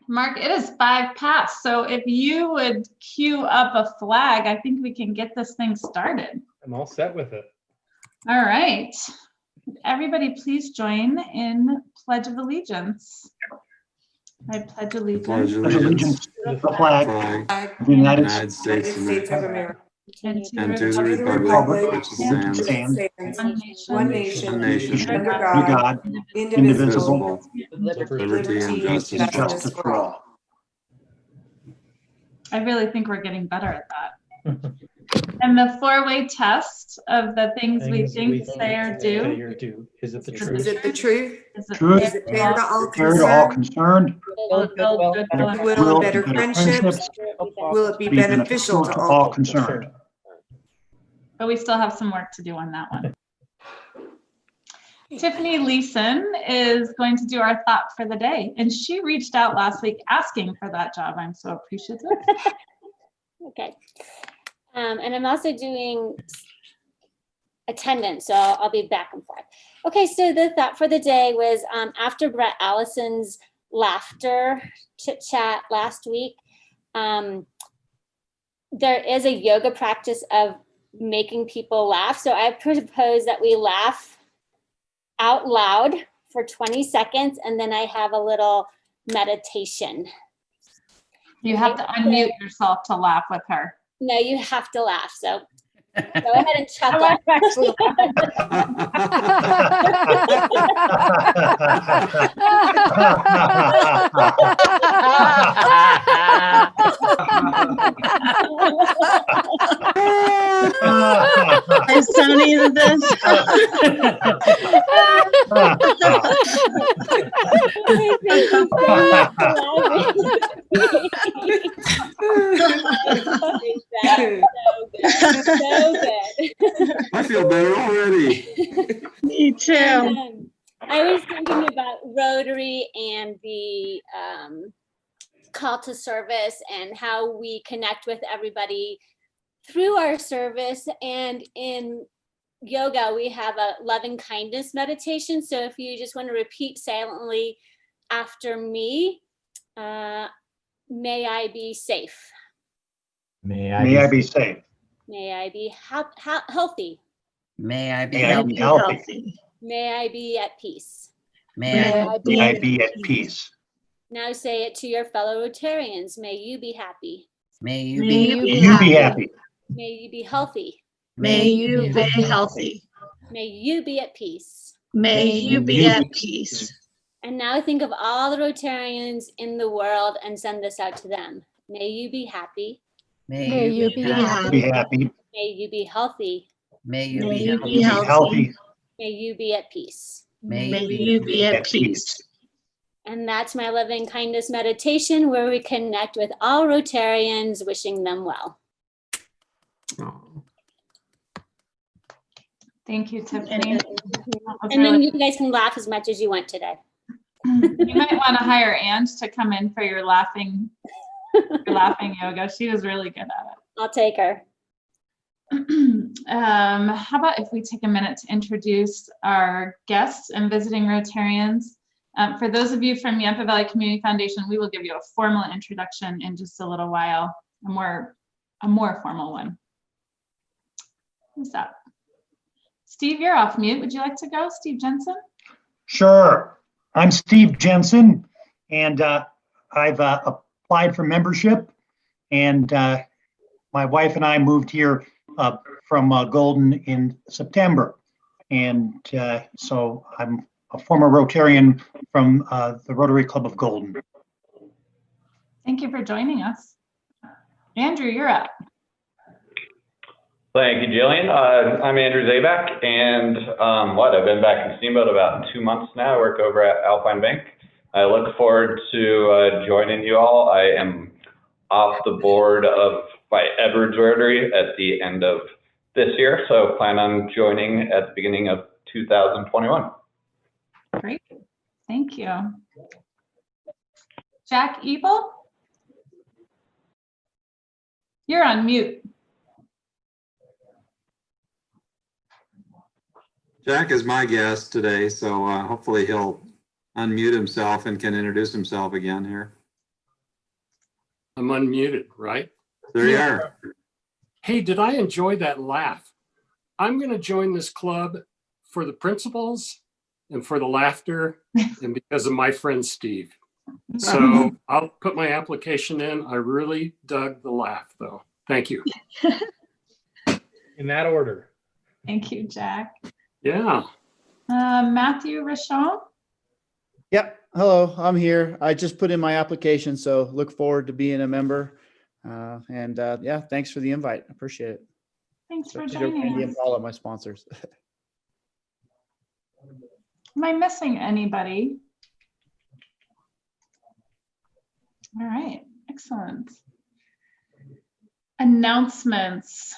Mark, it is 5 past. So if you would cue up a flag, I think we can get this thing started. I'm all set with it. All right. Everybody please join in Pledge of Allegiance. I pledge allegiance. Pledge allegiance to the flag of the United States of America, And and to to the the republic republic which stands one nation, one nation, under under God, God, indivisible, indivisible, liberty and justice and for all. justice for all. I really think we're getting better at that. And the 4-way test of the things we think, say, or do. Is it the Is truth? Is it the truth? Is it Truth. Is it fair to all Fair to all concerned? concerned, will it build goodwill and Will and better friendships, friendships? Will it be beneficial to all? concerned. But we still have some work to do on that one. Tiffany Leeson is going to do our thought for the day. And she reached out last week asking for that job. I'm so appreciative. Okay. And I'm also doing attendance, so I'll be back and forth. Okay, so the thought for the day was after Brett Allison's laughter chit chat last week, there is a yoga practice of making people laugh. So I propose that we laugh out loud for 20 seconds, and then I have a little meditation. You have to unmute yourself to laugh with her. No, you have to laugh. So go ahead and chuckle. I'm Sony to this. So good. I feel better already. Me too. I was thinking about Rotary and the call to service and how we connect with everybody through our service. And in yoga, we have a loving kindness meditation. So if you just want to repeat silently after me, may I be safe. May May I be safe. May I be healthy. May I be May I healthy. be healthy. May I be at peace. May I May I be at peace. Now say it to your fellow Rotarians. May you be happy. May you May be you May be you be happy. May you be healthy. May you be healthy. May you be at peace. May you be at peace. And now think of all the Rotarians in the world and send this out to them. May you be happy. May you be happy. Be happy. May you be healthy. May you May be you healthy. be Healthy. May you be at peace. May May you you be at peace. And that's my loving kindness meditation where we connect with all Rotarians, wishing them well. Thank you, Tiffany. That was And then really- you guys can laugh as much as you want today. You might want to hire Ange to come in for your laughing yoga. She was really good at I'll take her. it. How about if we take a minute to introduce our guests and visiting Rotarians? For those of you from Yampa Valley Community Foundation, we will give you a formal introduction in just a little while, a more formal one. Who's that? Steve, you're off mute. Would you like to go, Steve Jensen? Sure. I'm Steve Jensen, and I've applied for membership, and my wife and I moved here from Golden in September. And so I'm a former Rotarian from the Rotary Club of Golden. Thank you for joining us. Andrew, you're up. Thank you, Jillian. I'm Andrew Zabak, and I've been back in Steamboat about 2 months now. I work over at Alpine Bank. I look forward to joining you all. I am off the board by Edwards Rotary at the end of this year, so plan on joining at the beginning of 2021. Great, thank you. Jack Ebel? You're on mute. Jack is my guest today, so hopefully he'll unmute himself and can introduce himself again here. I'm unmuted, right? There you are. Hey, did I enjoy that laugh? I'm going to join this club for the principles and for the laughter and because of my friend Steve. So I'll put my application in. I really dug the laugh, though. Thank you. In that order. Thank you, Jack. Yeah. Matthew Rochon? Yep. Hello, I'm here. I just put in my application, so look forward to being a member. Yeah, thanks for the invite. I appreciate it. Thanks for Peter, Randy, joining and us. all of my sponsors. Am I missing anybody? All right, excellent. Announcements.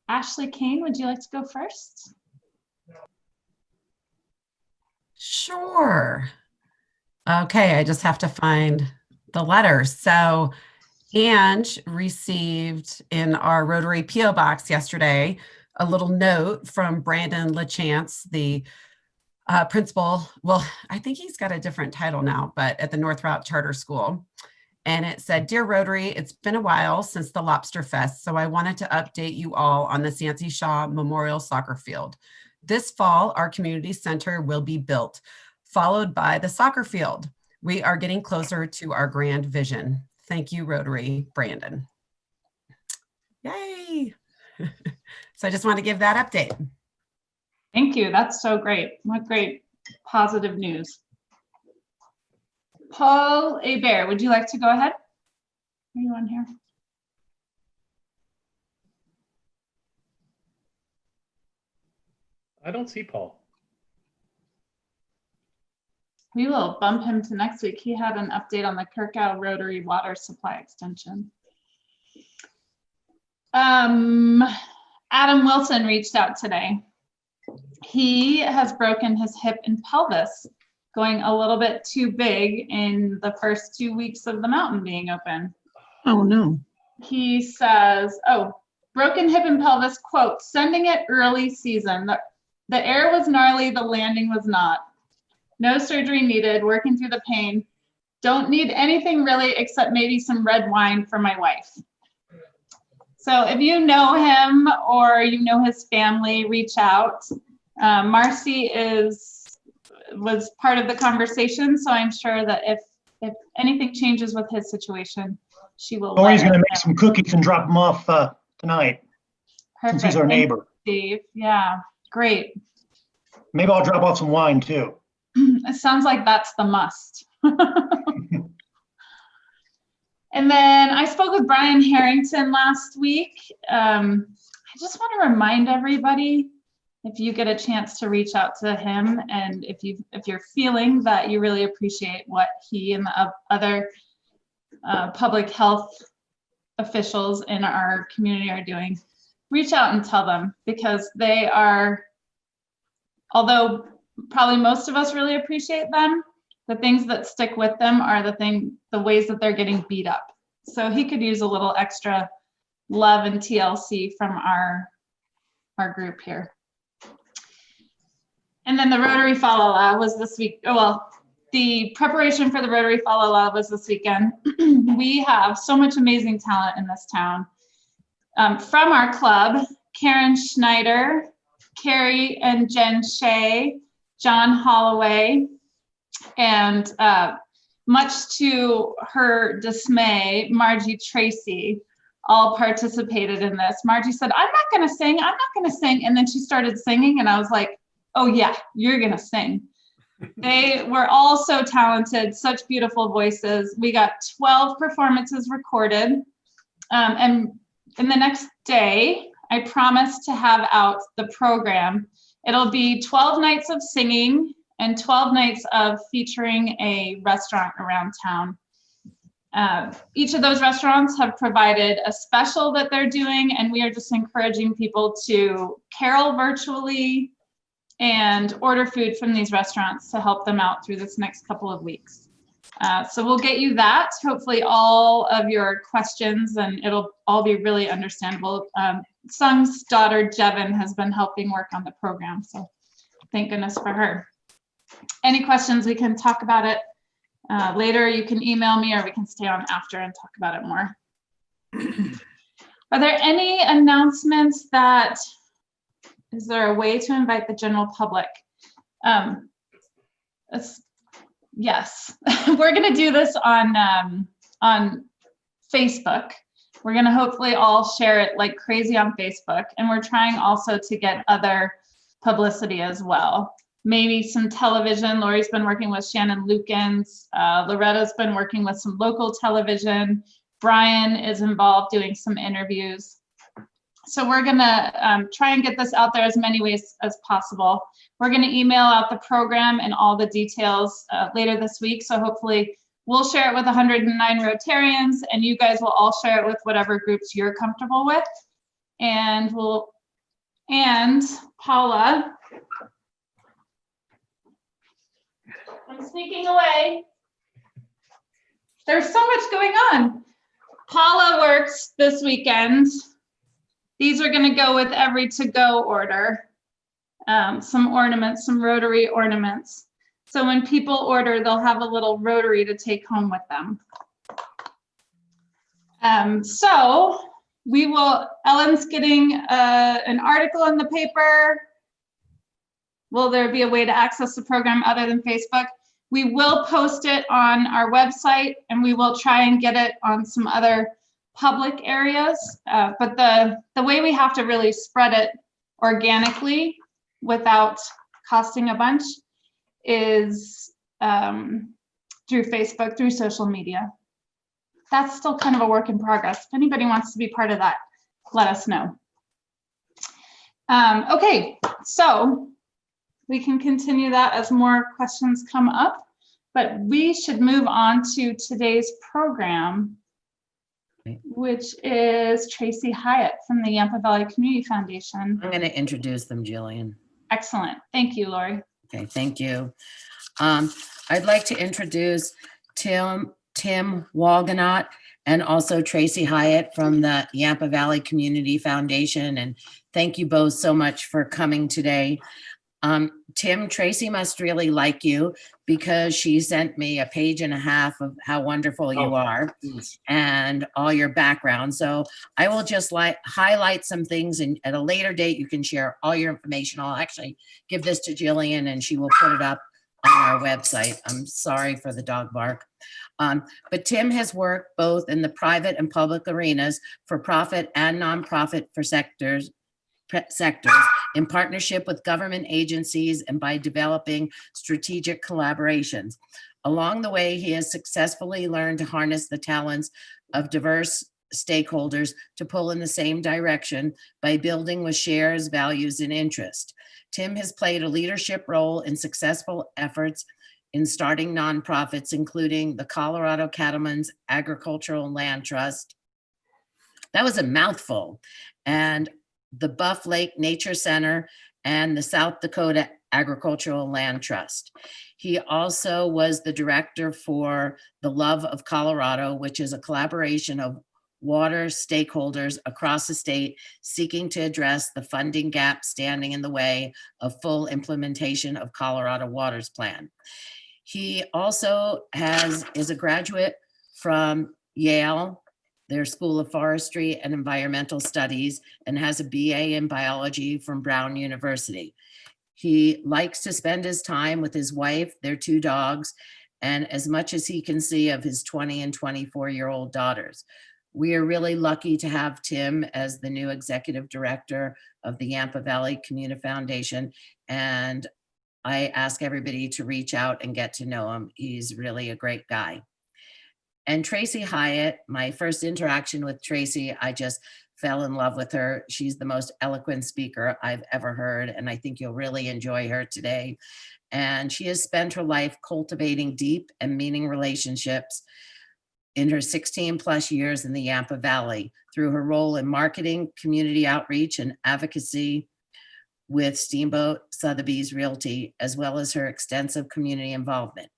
Ashley Kane, would you like to go first? Sure. Okay, I just have to find the letter. So Ange received in our Rotary PO box yesterday a little note from Brandon LaChance, the principal. Well, I think he's got a different title now, but at the North Route Charter School. And it said, "Dear Rotary, it's been a while since the Lobster Fest, so I wanted to update you all on the Sancy Shaw Memorial Soccer Field. This fall, our community center will be built, followed by the soccer field. We are getting closer to our grand vision. Thank you, Rotary, Brandon." Yay. So I just want to give that update. Thank you. That's so great. What great positive news. Paul Hebert, would you like to go ahead? Are you on here? I don't see Paul. We will bump him to next week. He had an update on the Kirkow Rotary water supply extension. Adam Wilson reached out today. He has broken his hip and pelvis, going a little bit too big in the first 2 weeks of the mountain being open. Oh, no. He says, broken hip and pelvis, quote, "sending it early season. The air was gnarly, the landing was not. No surgery needed, working through the pain. Don't need anything really except maybe some red wine for my wife." So if you know him or you know his family, reach out. Marcy was part of the conversation, so I'm sure that if anything changes with his situation, she will. Lori's going to make some cookies and drop them off tonight. Perfect. Since he's our neighbor. Steve, yeah, great. Maybe I'll drop off some wine too. It sounds like that's the must. And then I spoke with Brian Harrington last week. I just want to remind everybody, if you get a chance to reach out to him, and if you're feeling that you really appreciate what he and the other public health officials in our community are doing, reach out and tell them, because they are, although probably most of us really appreciate them, the things that stick with them are the ways that they're getting beat up. So he could use a little extra love and TLC from our group here. And then the Rotary Fa La La was this week. Oh, well, the preparation for the Rotary Fa La La was this weekend. We have so much amazing talent in this town. From our club, Karen Schneider, Carrie and Jen Shea, John Holloway, and much to her dismay, Margie Tracy all participated in this. Margie said, "I'm not going to sing. I'm not going to sing." And then she started singing, and I was like, "Oh yeah, you're going to sing." They were all so talented, such beautiful voices. We got 12 performances recorded. And in the next day, I promised to have out the program. It'll be 12 nights of singing and 12 nights of featuring a restaurant around town. Each of those restaurants have provided a special that they're doing, and we are just encouraging people to carol virtually and order food from these restaurants to help them out through this next couple of weeks. So we'll get you that, hopefully all of your questions, and it'll all be really understandable. Sung's daughter, Jevin, has been helping work on the program, so thank goodness for her. Any questions, we can talk about it later, you can email me or we can stay on after and talk about it more. Are there any announcements is there a way to invite the general public? Yes, we're gonna do this on Facebook. We're gonna hopefully all share it like crazy on Facebook, and we're trying also to get other publicity as well. Maybe some television. Lori's been working with Shannon Lukens. Loretta's been working with some local television. Brian is involved doing some interviews. So we're gonna try and get this out there as many ways as possible. We're gonna email out the program and all the details later this week. So hopefully we'll share it with 109 Rotarians, and you guys will all share it with whatever groups you're comfortable with. And Paula, I'm sneaking away. There's so much going on. Paula works this weekend. These are gonna go with every to-go order. Some ornaments, some Rotary ornaments. So when people order, they'll have a little Rotary to take home with them. So we will, Ellen's getting an article in the paper. Will there be a way to access the program other than Facebook? We will post it on our website, and we will try and get it on some other public areas. But the way we have to really spread it organically without costing a bunch is through Facebook, through social media. That's still kind of a work in progress. If anybody wants to be part of that, let us know. Okay, so we can continue that as more questions come up, but we should move on to today's program, which is Tracy Hyatt from the Yampa Valley Community Foundation. I'm going to introduce them, Jillian. Excellent. Thank you, Lori. Okay, thank you. I'd like to introduce Tim Walganot and also Tracy Hyatt from the Yampa Valley Community Foundation. And thank you both so much for coming today. Tim, Tracy must really like you because she sent me a page and a half of how wonderful you are and all your background. So I will just highlight some things, and at a later date, you can share all your information. I'll actually give this to Jillian and she will put it up on our website. I'm sorry for the dog bark. But Tim has worked both in the private and public arenas, for profit and nonprofit for sectors in partnership with government agencies and by developing strategic collaborations. Along the way, he has successfully learned to harness the talents of diverse stakeholders to pull in the same direction by building with shares, values, and interest. Tim has played a leadership role in successful efforts in starting nonprofits, including the Colorado Cattlemen's Agricultural Land Trust. That was a mouthful. And the Buff Lake Nature Center and the South Dakota Agricultural Land Trust. He also was the director for the Love of Colorado, which is a collaboration of water stakeholders across the state seeking to address the funding gap standing in the way of full implementation of Colorado Waters Plan. He also is a graduate from Yale, their School of Forestry and Environmental Studies, and has a BA in biology from Brown University. He likes to spend his time with his wife, their 2 dogs, and as much as he can see of his 20 and 24-year-old daughters. We are really lucky to have Tim as the new executive director of the Yampa Valley Community Foundation, and I ask everybody to reach out and get to know him. He's really a great guy. And Tracy Hyatt, my first interaction with Tracy, I just fell in love with her. She's the most eloquent speaker I've ever heard, and I think you'll really enjoy her today. And she has spent her life cultivating deep and meaningful relationships in her 16 plus years in the Yampa Valley through her role in marketing, community outreach, and advocacy with Steamboat Sotheby's Realty, as well as her extensive community involvement.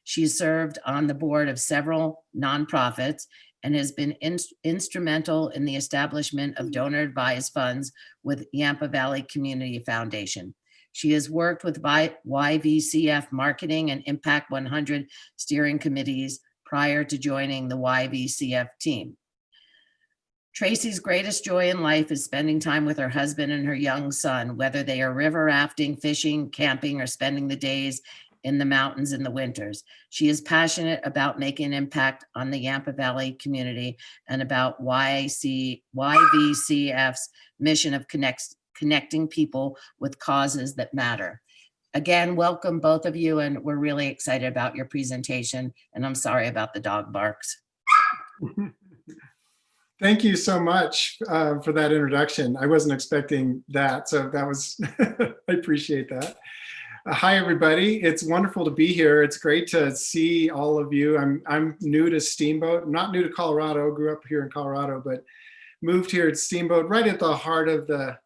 She served on the board of several nonprofits and has been instrumental in the establishment of donor-advised funds with Yampa Valley Community Foundation. She has worked with YVCF marketing and Impact 100 steering committees prior to joining the YVCF team. Tracy's greatest joy in life is spending time with her husband and her young son, whether they are river rafting, fishing, camping, or spending the days in the mountains in the winters. She is passionate about making an impact on the Yampa Valley community and about YVCF's mission of connecting people with causes that matter. Again, welcome both of you, and we're really excited about your presentation, and I'm sorry about the dog barks. Thank you so much for that introduction. I wasn't expecting that, so that was, I appreciate that. Hi, everybody. It's wonderful to be here. It's great to see all of you. I'm new to Steamboat. I'm not new to Colorado, grew up here in Colorado, but moved here at Steamboat right at the heart of the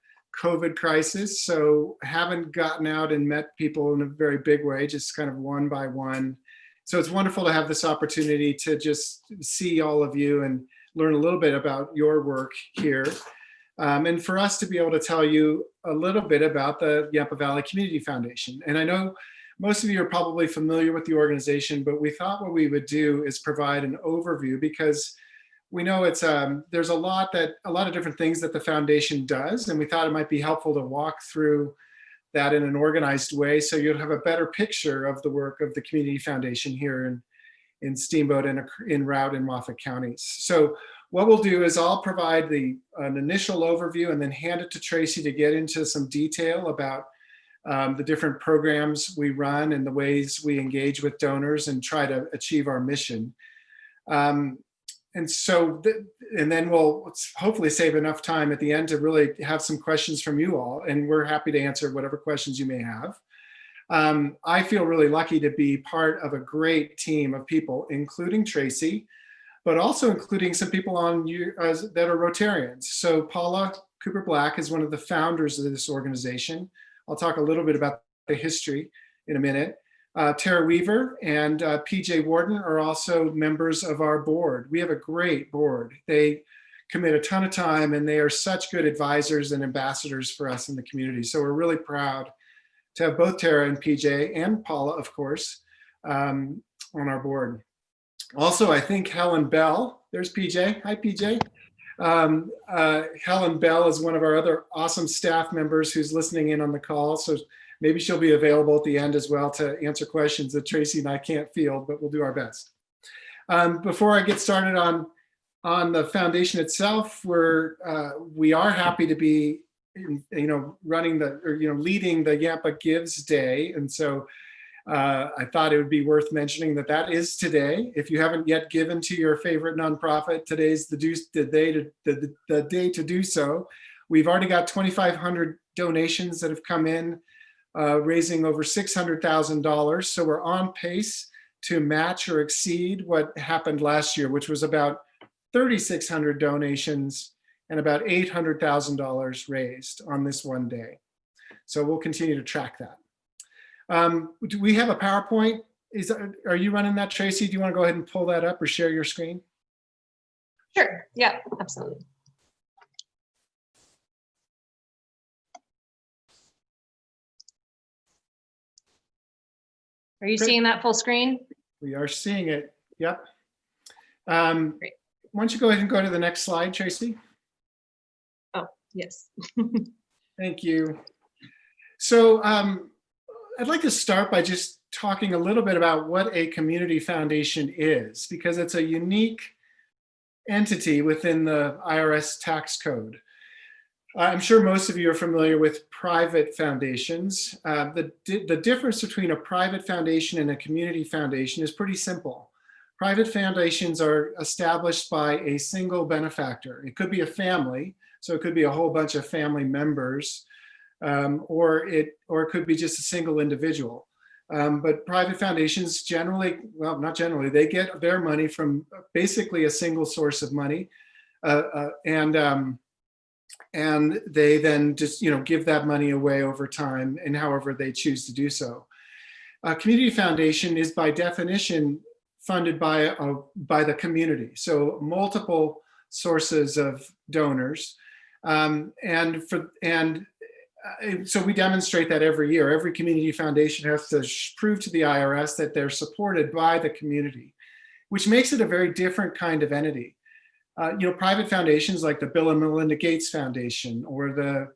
COVID crisis. So haven't gotten out and met people in a very big way, just kind of one by one. So it's wonderful to have this opportunity to just see all of you and learn a little bit about your work here. And for us to be able to tell you a little bit about the Yampa Valley Community Foundation. And I know most of you are probably familiar with the organization, but we thought what we would do is provide an overview, because we know it's there's a lot of different things that the foundation does, and we thought it might be helpful to walk through that in an organized way, so you'll have a better picture of the work of the Community Foundation here in Steamboat and in Routt and Moffat counties. So what we'll do is I'll provide an initial overview and then hand it to Tracy to get into some detail about the different programs we run and the ways we engage with donors and try to achieve our mission. And then we'll hopefully save enough time at the end to really have some questions from you all, and we're happy to answer whatever questions you may have. I feel really lucky to be part of a great team of people, including Tracy, but also including some people that are Rotarians. So Paula Cooper-Black is one of the founders of this organization. I'll talk a little bit about the history in a minute. Tara Weaver and PJ Warden are also members of our board. We have a great board. They commit a ton of time, and they are such good advisors and ambassadors for us in the community. So we're really proud to have both Tara and PJ and Paula, of course, on our board. Also, I think Helen Bell, there's PJ, hi PJ. Helen Bell is one of our other awesome staff members who's listening in on the call. So maybe she'll be available at the end as well to answer questions that Tracy and I can't field, but we'll do our best. Before I get started on the foundation itself, we are happy to be leading the Yampa Gives Day. And so I thought it would be worth mentioning that is today. If you haven't yet given to your favorite nonprofit, today's the day to do so. We've already got 2,500 donations that have come in, raising over $600,000. So we're on pace to match or exceed what happened last year, which was about 3,600 donations and about $800,000 raised on this one day. So we'll continue to track that. Do we have a PowerPoint? Are you running that, Tracy? Do you want to go ahead and pull that up or share your screen? Sure, yeah, absolutely. Are you seeing that full screen? We are seeing it, yep. Why don't you go ahead and go to the next slide, Tracy? Oh, yes. Thank you. So I'd like to start by just talking a little bit about what a community foundation is, because it's a unique entity within the IRS tax code. I'm sure most of you are familiar with private foundations. The difference between a private foundation and a community foundation is pretty simple. Private foundations are established by a single benefactor. It could be a family, so it could be a whole bunch of family members, or it could be just a single individual. But private foundations generally, well, not generally, they get their money from basically a single source of money, and they then just give that money away over time and however they choose to do so. A community foundation is by definition funded by the community, so multiple sources of donors, and so we demonstrate that every year. Every community foundation has to prove to the IRS that they're supported by the community, which makes it a very different kind of entity. Private foundations like the Bill and Melinda Gates Foundation or the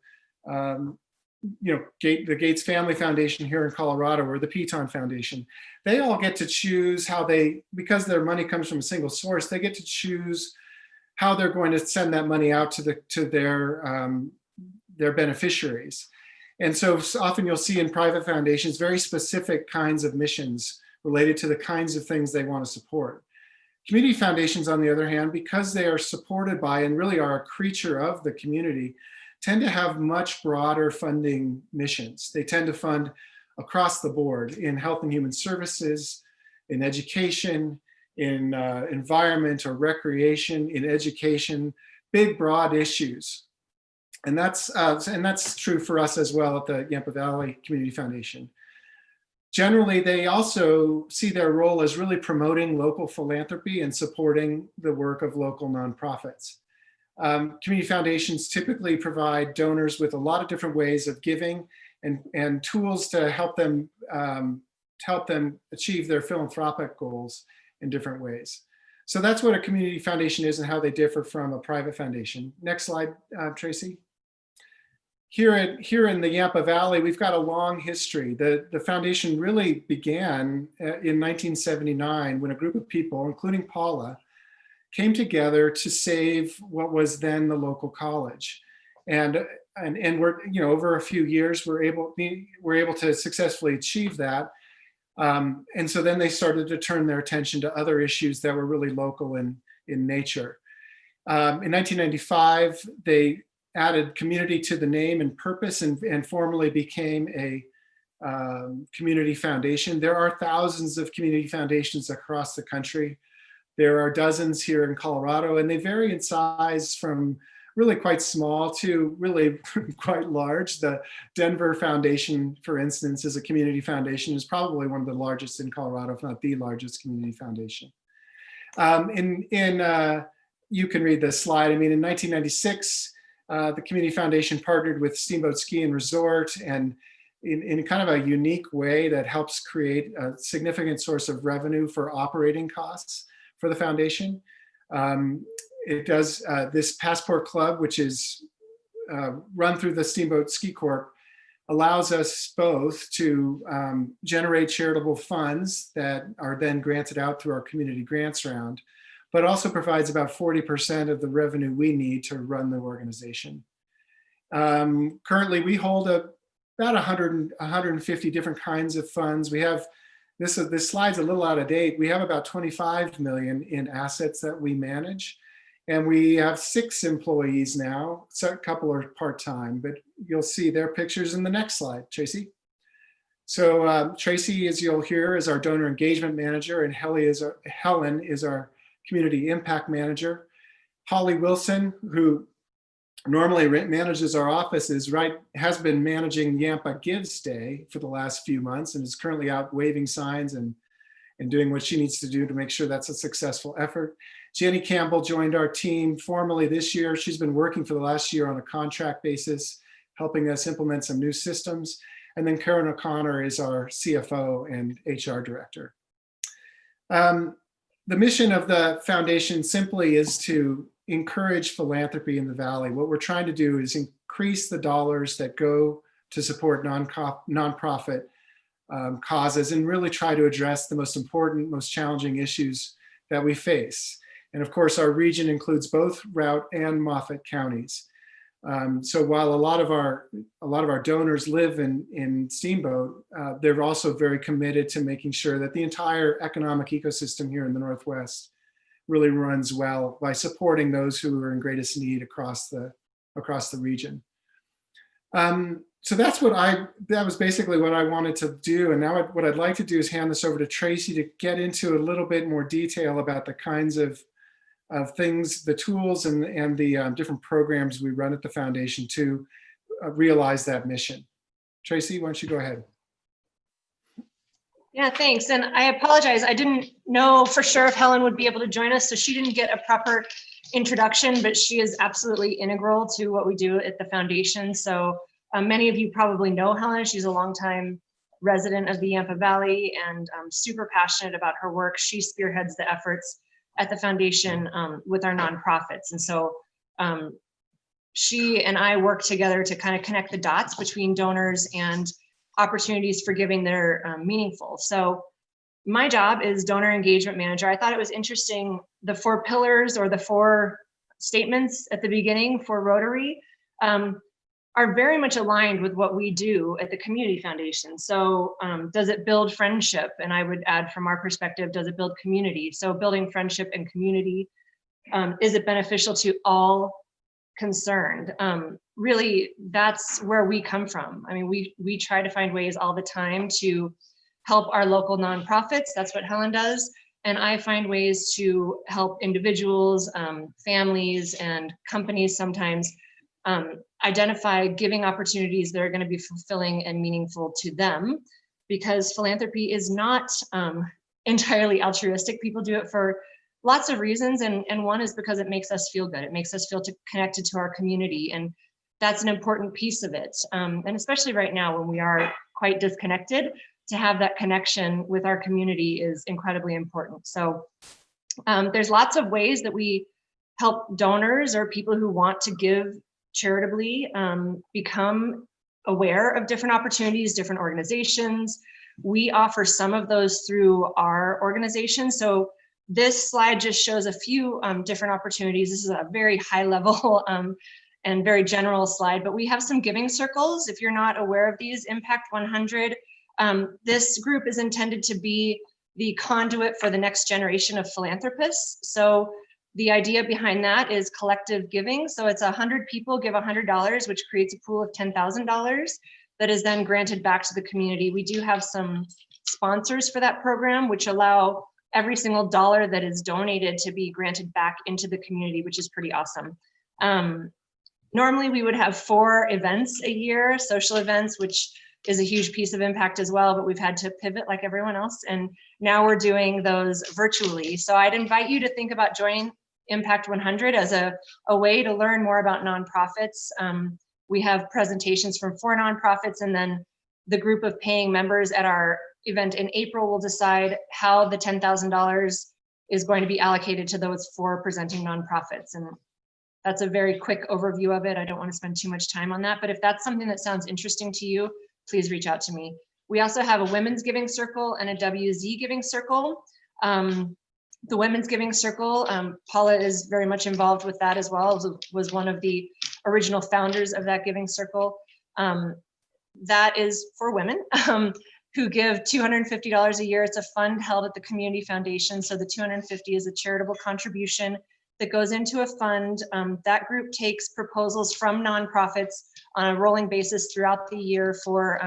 Gates Family Foundation here in Colorado or the Piton Foundation, they all get to choose how because their money comes from a single source, they get to choose how they're going to send that money out to their beneficiaries. And so often you'll see in private foundations very specific kinds of missions related to the kinds of things they want to support. Community foundations, on the other hand, because they are supported by and really are a creature of the community, tend to have much broader funding missions. They tend to fund across the board in health and human services, in education, in environment or recreation, in education, big, broad issues. And that's true for us as well at the Yampa Valley Community Foundation. Generally, they also see their role as really promoting local philanthropy and supporting the work of local nonprofits. Community foundations typically provide donors with a lot of different ways of giving and tools to help them achieve their philanthropic goals in different ways. So that's what a community foundation is and how they differ from a private foundation. Next slide, Tracy. Here in the Yampa Valley, we've got a long history. The foundation really began in 1979 when a group of people, including Paula, came together to save what was then the local college. And we're, over a few years, we're able to successfully achieve that. And so then they started to turn their attention to other issues that were really local in nature. In 1995, they added community to the name and purpose and formally became a community foundation. There are thousands of community foundations across the country. There are dozens here in Colorado, and they vary in size from really quite small to really quite large. The Denver Foundation, for instance, is a community foundation, is probably one of the largest in Colorado, if not the largest community foundation. You can read this slide. In 1996, the Community Foundation partnered with Steamboat Ski and Resort, and in kind of a unique way that helps create a significant source of revenue for operating costs for the foundation. It does this Passport Club, which is run through the Steamboat Ski Corp, allows us both to generate charitable funds that are then granted out through our community grants round, but also provides about 40% of the revenue we need to run the organization. Currently, we hold about 150 different kinds of funds. We have, this slide's a little out of date. We have about 25 million in assets that we manage. And we have 6 employees now, so a couple are part-time, but you'll see their pictures in the next slide, Tracy. So Tracy, as you'll hear, is our donor engagement manager, and Helen is our community impact manager. Holly Wilson, who normally manages our offices, has been managing Yampa Gives Day for the last few months and is currently out waving signs and doing what she needs to do to make sure that's a successful effort. Jenny Campbell joined our team formally this year. She's been working for the last year on a contract basis, helping us implement some new systems. And then Karen O'Connor is our CFO and HR director. The mission of the foundation simply is to encourage philanthropy in the Valley. What we're trying to do is increase the dollars that go to support nonprofit causes and really try to address the most important, most challenging issues that we face. And of course, our region includes both Routt and Moffat counties. So while a lot of our donors live in Steamboat, they're also very committed to making sure that the entire economic ecosystem here in the Northwest really runs well by supporting those who are in greatest need across the region. So that was basically what I wanted to do. And now what I'd like to do is hand this over to Tracy to get into a little bit more detail about the kinds of things, the tools and the different programs we run at the foundation to realize that mission. Tracy, why don't you go ahead? Yeah, thanks. And I apologize. I didn't know for sure if Helen would be able to join us, so she didn't get a proper introduction, but she is absolutely integral to what we do at the foundation. So Many of you probably know Helen. She's a longtime resident of the Yampa Valley and super passionate about her work. She spearheads the efforts at the foundation with our nonprofits. And so she and I work together to kind of connect the dots between donors and opportunities for giving that are meaningful. So my job is donor engagement manager. I thought it was interesting, the 4 pillars or the 4 statements at the beginning for Rotary are very much aligned with what we do at the Community Foundation. So does it build friendship? And I would add, from our perspective, does it build community? So building friendship and community, is it beneficial to all concerned? Really, that's where we come from. I mean, we try to find ways all the time to help our local nonprofits. That's what Helen does. And I find ways to help individuals, families, and companies sometimes identify giving opportunities that are going to be fulfilling and meaningful to them, because philanthropy is not entirely altruistic. People do it for lots of reasons, and one is because it makes us feel good. It makes us feel connected to our community, and that's an important piece of it. And especially right now when we are quite disconnected, to have that connection with our community is incredibly important. So there's lots of ways that we help donors or people who want to give charitably become aware of different opportunities, different organizations. We offer some of those through our organization. So this slide just shows a few different opportunities. This is a very high level and very general slide, but we have some giving circles. If you're not aware of these, Impact 100, this group is intended to be the conduit for the next generation of philanthropists. So the idea behind that is collective giving. So it's 100 people give $100, which creates a pool of $10,000 that is then granted back to the community. We do have some sponsors for that program, which allow every single dollar that is donated to be granted back into the community, which is pretty awesome. Normally we would have 4 events a year, social events, which is a huge piece of impact as well, but we've had to pivot like everyone else. And now we're doing those virtually. So I'd invite you to think about joining Impact 100 as a way to learn more about nonprofits. We have presentations from 4 nonprofits, and then the group of paying members at our event in April will decide how the $10,000 is going to be allocated to those 4 presenting nonprofits. And that's a very quick overview of it. I don't want to spend too much time on that, but if that's something that sounds interesting to you, please reach out to me. We also have a women's giving circle and a WZ giving circle. The Women's Giving Circle, Paula is very much involved with that as well, was one of the original founders of that giving circle. That is for women who give $250 a year. It's a fund held at the Community Foundation. So the $250 is a charitable contribution that goes into a fund. That group takes proposals from nonprofits on a rolling basis throughout the year for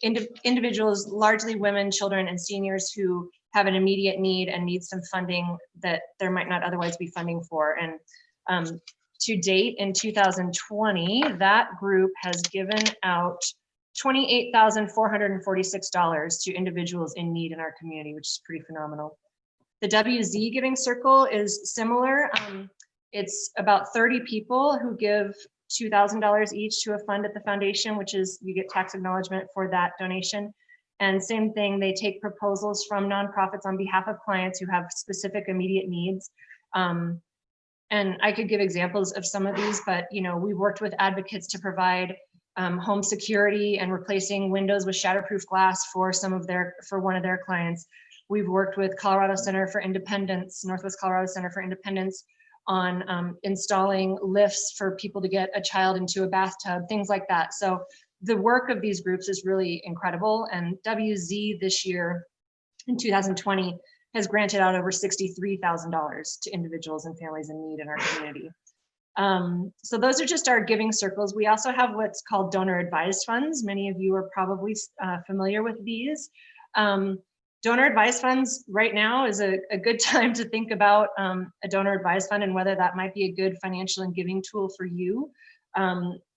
individuals, largely women, children, and seniors who have an immediate need and need some funding that there might not otherwise be funding for. And to date in 2020, that group has given out $28,446 to individuals in need in our community, which is pretty phenomenal. The WZ Giving Circle is similar. It's about 30 people who give $2,000 each to a fund at the foundation, which is, you get tax acknowledgement for that donation. And same thing, they take proposals from nonprofits on behalf of clients who have specific immediate needs. And I could give examples of some of these, but we've worked with advocates to provide home security and replacing windows with shatterproof glass for one of their clients. We've worked with Colorado Center for Independence, Northwest Colorado Center for Independence, on installing lifts for people to get a child into a bathtub, things like that. So the work of these groups is really incredible. And WZ this year, in 2020, has granted out over $63,000 to individuals and families in need in our community. So those are just our giving circles. We also have what's called donor advised funds. Many of you are probably familiar with these. Donor advised funds right now is a good time to think about a donor advised fund and whether that might be a good financial and giving tool for you.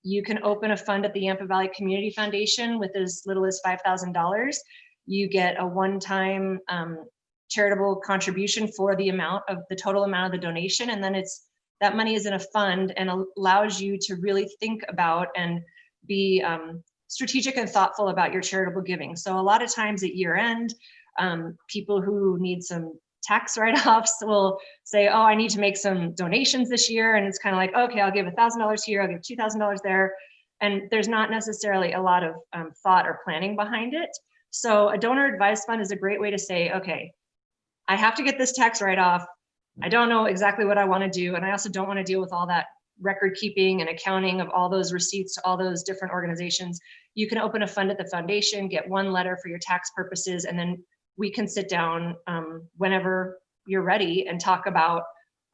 You can open a fund at the Yampa Valley Community Foundation with as little as $5,000. You get a one-time charitable contribution for the total amount of the donation, and then that money is in a fund and allows you to really think about and be strategic and thoughtful about your charitable giving. So a lot of times at year end, people who need some tax write-offs will say, oh, I need to make some donations this year. And it's kind of like, okay, I'll give $1,000 here, I'll give $2,000 there. And there's not necessarily a lot of thought or planning behind it. So a donor advised fund is a great way to say, okay, I have to get this tax write-off. I don't know exactly what I want to do. And I also don't want to deal with all that record keeping and accounting of all those receipts to all those different organizations. You can open a fund at the foundation, get one letter for your tax purposes, and then we can sit down whenever you're ready and talk about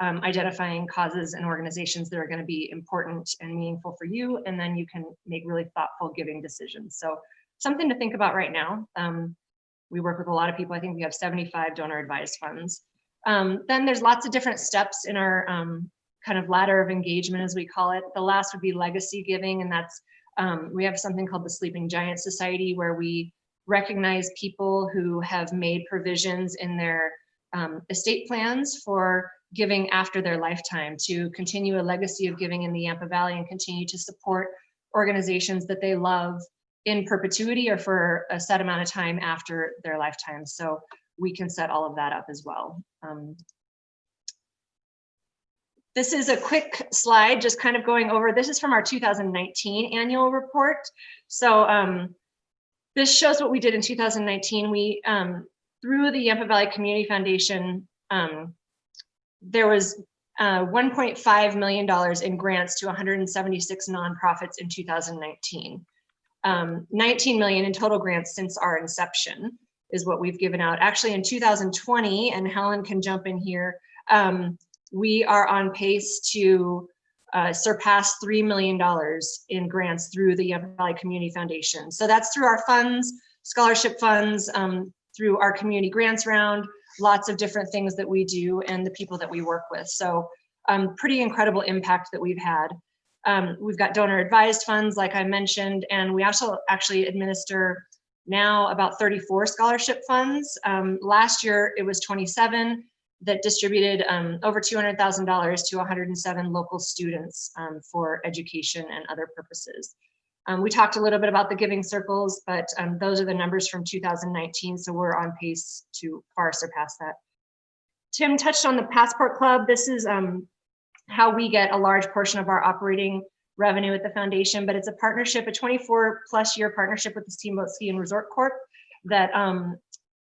identifying causes and organizations that are going to be important and meaningful for you. And then you can make really thoughtful giving decisions. So something to think about right now. We work with a lot of people. I think we have 75 donor advised funds. Then there's lots of different steps in our kind of ladder of engagement, as we call it. The last would be legacy giving. And that's, we have something called the Sleeping Giant Society, where we recognize people who have made provisions in their estate plans for giving after their lifetime, to continue a legacy of giving in the Yampa Valley and continue to support organizations that they love in perpetuity or for a set amount of time after their lifetime. So we can set all of that up as well. This is a quick slide, just kind of going over, this is from our 2019 annual report. So this shows what we did in 2019. We, through the Yampa Valley Community Foundation, there was $1.5 million in grants to 176 nonprofits in 2019. 19 million in total grants since our inception is what we've given out. Actually, in 2020, and Helen can jump in here, we are on pace to surpass $3 million in grants through the Yampa Valley Community Foundation. So that's through our funds, scholarship funds, through our community grants round, lots of different things that we do and the people that we work with. So pretty incredible impact that we've had. We've got donor advised funds, like I mentioned, and we also actually administer now about 34 scholarship funds. Last year it was 27 that distributed over $200,000 to 107 local students for education and other purposes. We talked a little bit about the giving circles, but those are the numbers from 2019, so we're on pace to far surpass that. Tim touched on the Passport Club. This is how we get a large portion of our operating revenue at the foundation, but it's a partnership, a 24+ year partnership with the Steamboat Ski and Resort Corp that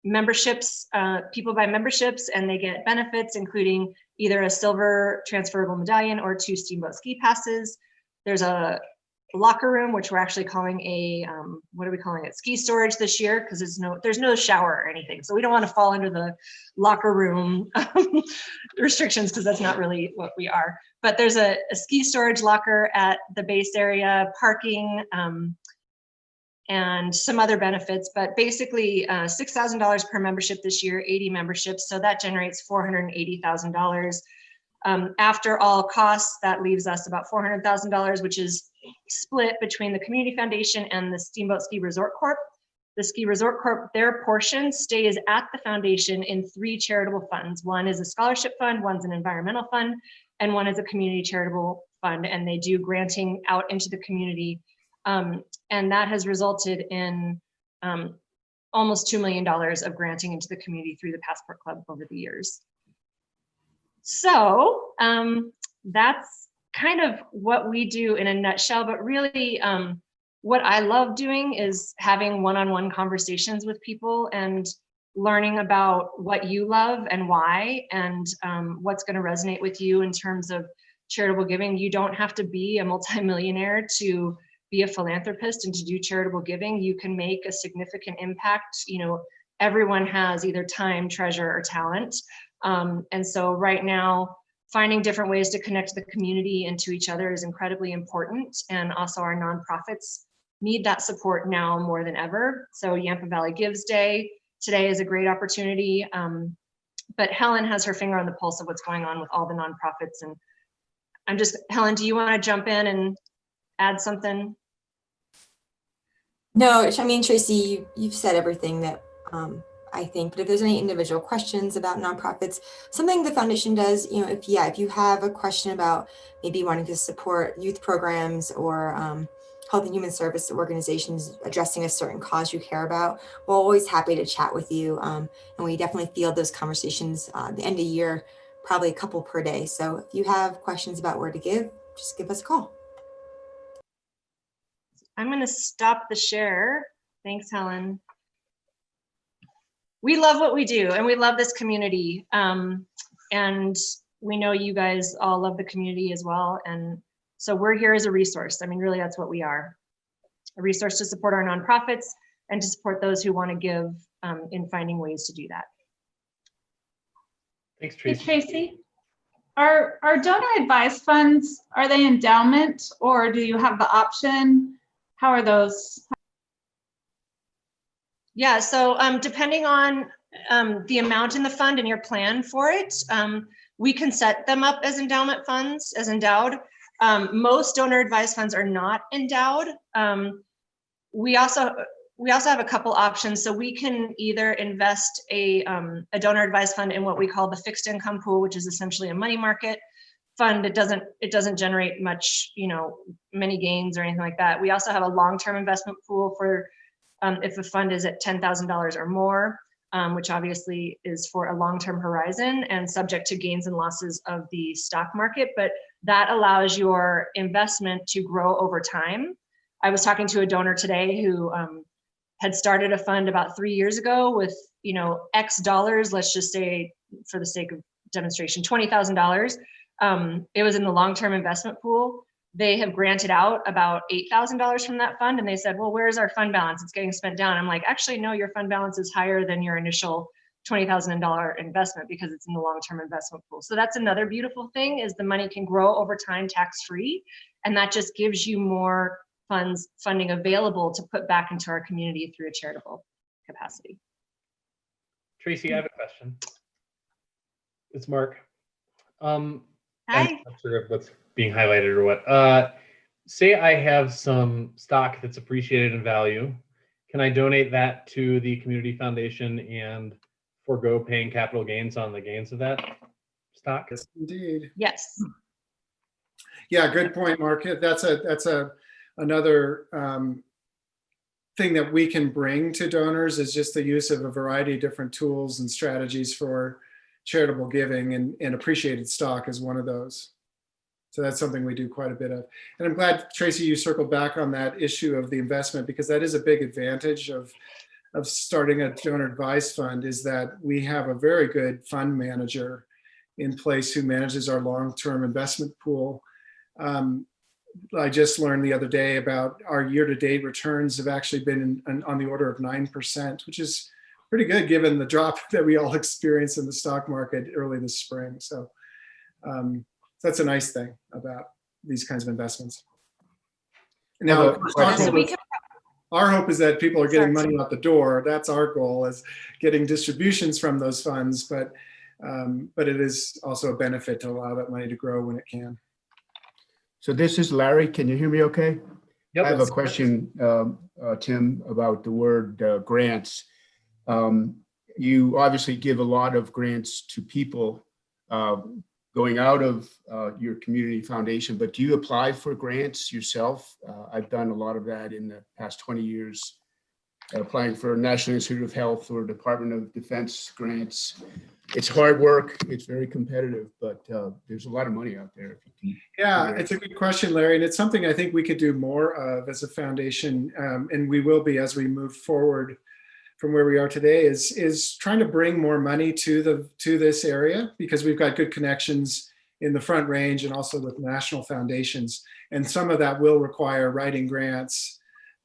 memberships, people buy memberships and they get benefits, including either a silver transferable medallion or 2 Steamboat ski passes. There's a locker room, which we're actually calling a, what are we calling it? Ski storage this year, because there's no shower or anything. So we don't want to fall under the locker room restrictions, because that's not really what we are. But there's a ski storage locker at the base area, parking, and some other benefits, but basically $6,000 per membership this year, 80 memberships. So that generates $480,000. After all costs, that leaves us about $400,000, which is split between the Community Foundation and the Steamboat Ski Resort Corp. The Ski Resort Corp, their portion stays at the foundation in 3 charitable funds. One is a scholarship fund, one's an environmental fund, and one is a community charitable fund. And they do granting out into the community. And that has resulted in almost $2 million of granting into the community through the Passport Club over the years. So that's kind of what we do in a nutshell, but really what I love doing is having one-on-one conversations with people and learning about what you love and why, and what's going to resonate with you in terms of charitable giving. You don't have to be a multimillionaire to be a philanthropist and to do charitable giving. You can make a significant impact. You know, everyone has either time, treasure, or talent. And so right now, finding different ways to connect the community and to each other is incredibly important. And also our nonprofits need that support now more than ever. So Yampa Valley Gives Day today is a great opportunity. But Helen has her finger on the pulse of what's going on with all the nonprofits. And Helen, do you want to jump in and add something? No, I mean, Tracy, you've said everything that I think, but if there's any individual questions about nonprofits, something the foundation does, you know, if you have a question about maybe wanting to support youth programs or health and human service organizations addressing a certain cause you care about, we're always happy to chat with you. And we definitely field those conversations at the end of the year, probably a couple per day. So if you have questions about where to give, just give us a call. I'm going to stop the share. Thanks, Helen. We love what we do and we love this community. And we know you guys all love the community as well. And so we're here as a resource. I mean, really, that's what we are. A resource to support our nonprofits and to support those who want to give in finding ways to do that. Thanks, Hey, Tracy. Tracy, are donor advised funds, are they endowment or do you have the option? How are those? Yeah, so depending on the amount in the fund and your plan for it, we can set them up as endowment funds, as endowed. Most donor advised funds are not endowed. We also have a couple options. So we can either invest a donor advised fund in what we call the fixed income pool, which is essentially a money market fund. It doesn't generate much, many gains or anything like that. We also have a long-term investment pool for if a fund is at $10,000 or more, which obviously is for a long-term horizon and subject to gains and losses of the stock market, but that allows your investment to grow over time. I was talking to a donor today who had started a fund about 3 years ago with, X dollars, let's just say for the sake of demonstration, $20,000. It was in the long-term investment pool. They have granted out about $8,000 from that fund. And they said, well, where's our fund balance? It's getting spent down. I'm like, actually, no, your fund balance is higher than your initial $20,000 investment because it's in the long-term investment pool. So that's another beautiful thing is the money can grow over time tax-free. And that just gives you more funding available to put back into our community through a charitable capacity. Tracy, I have a question. It's Mark. Hi. I'm not sure if what's being highlighted or what. Say I have some stock that's appreciated in value. Can I donate that to the community foundation and forego paying capital gains on the gains of that stock? Yes, indeed. Yes. Yeah, good point, Mark. That's another thing that we can bring to donors is just the use of a variety of different tools and strategies for charitable giving, and appreciated stock is one of those. So that's something we do quite a bit of. And I'm glad, Tracy, you circled back on that issue of the investment, because that is a big advantage of starting a donor advised fund, is that we have a very good fund manager in place who manages our long-term investment pool. I just learned the other day about our year-to-date returns have actually been on the order of 9%, which is pretty good given the drop that we all experienced in the stock market early this spring. So that's a nice thing about these kinds of investments. Now, of course, our hope is that people are getting money out the door. That's our goal, is getting distributions from those funds, but it is also a benefit to allow that money to grow when it can. So this is Larry. Can you hear me okay? Yep. I have a question, Tim, about the word grants. You obviously give a lot of grants to people going out of your community foundation, but do you apply for grants yourself? I've done a lot of that in the past 20 years, applying for National Institute of Health or Department of Defense grants. It's hard work. It's very competitive, but there's a lot of money out there. Yeah, it's a good question, Larry. And it's something I think we could do more of as a foundation, and we will be as we move forward from where we are today, is trying to bring more money to this area, because we've got good connections in the Front Range and also with national foundations. And some of that will require writing grants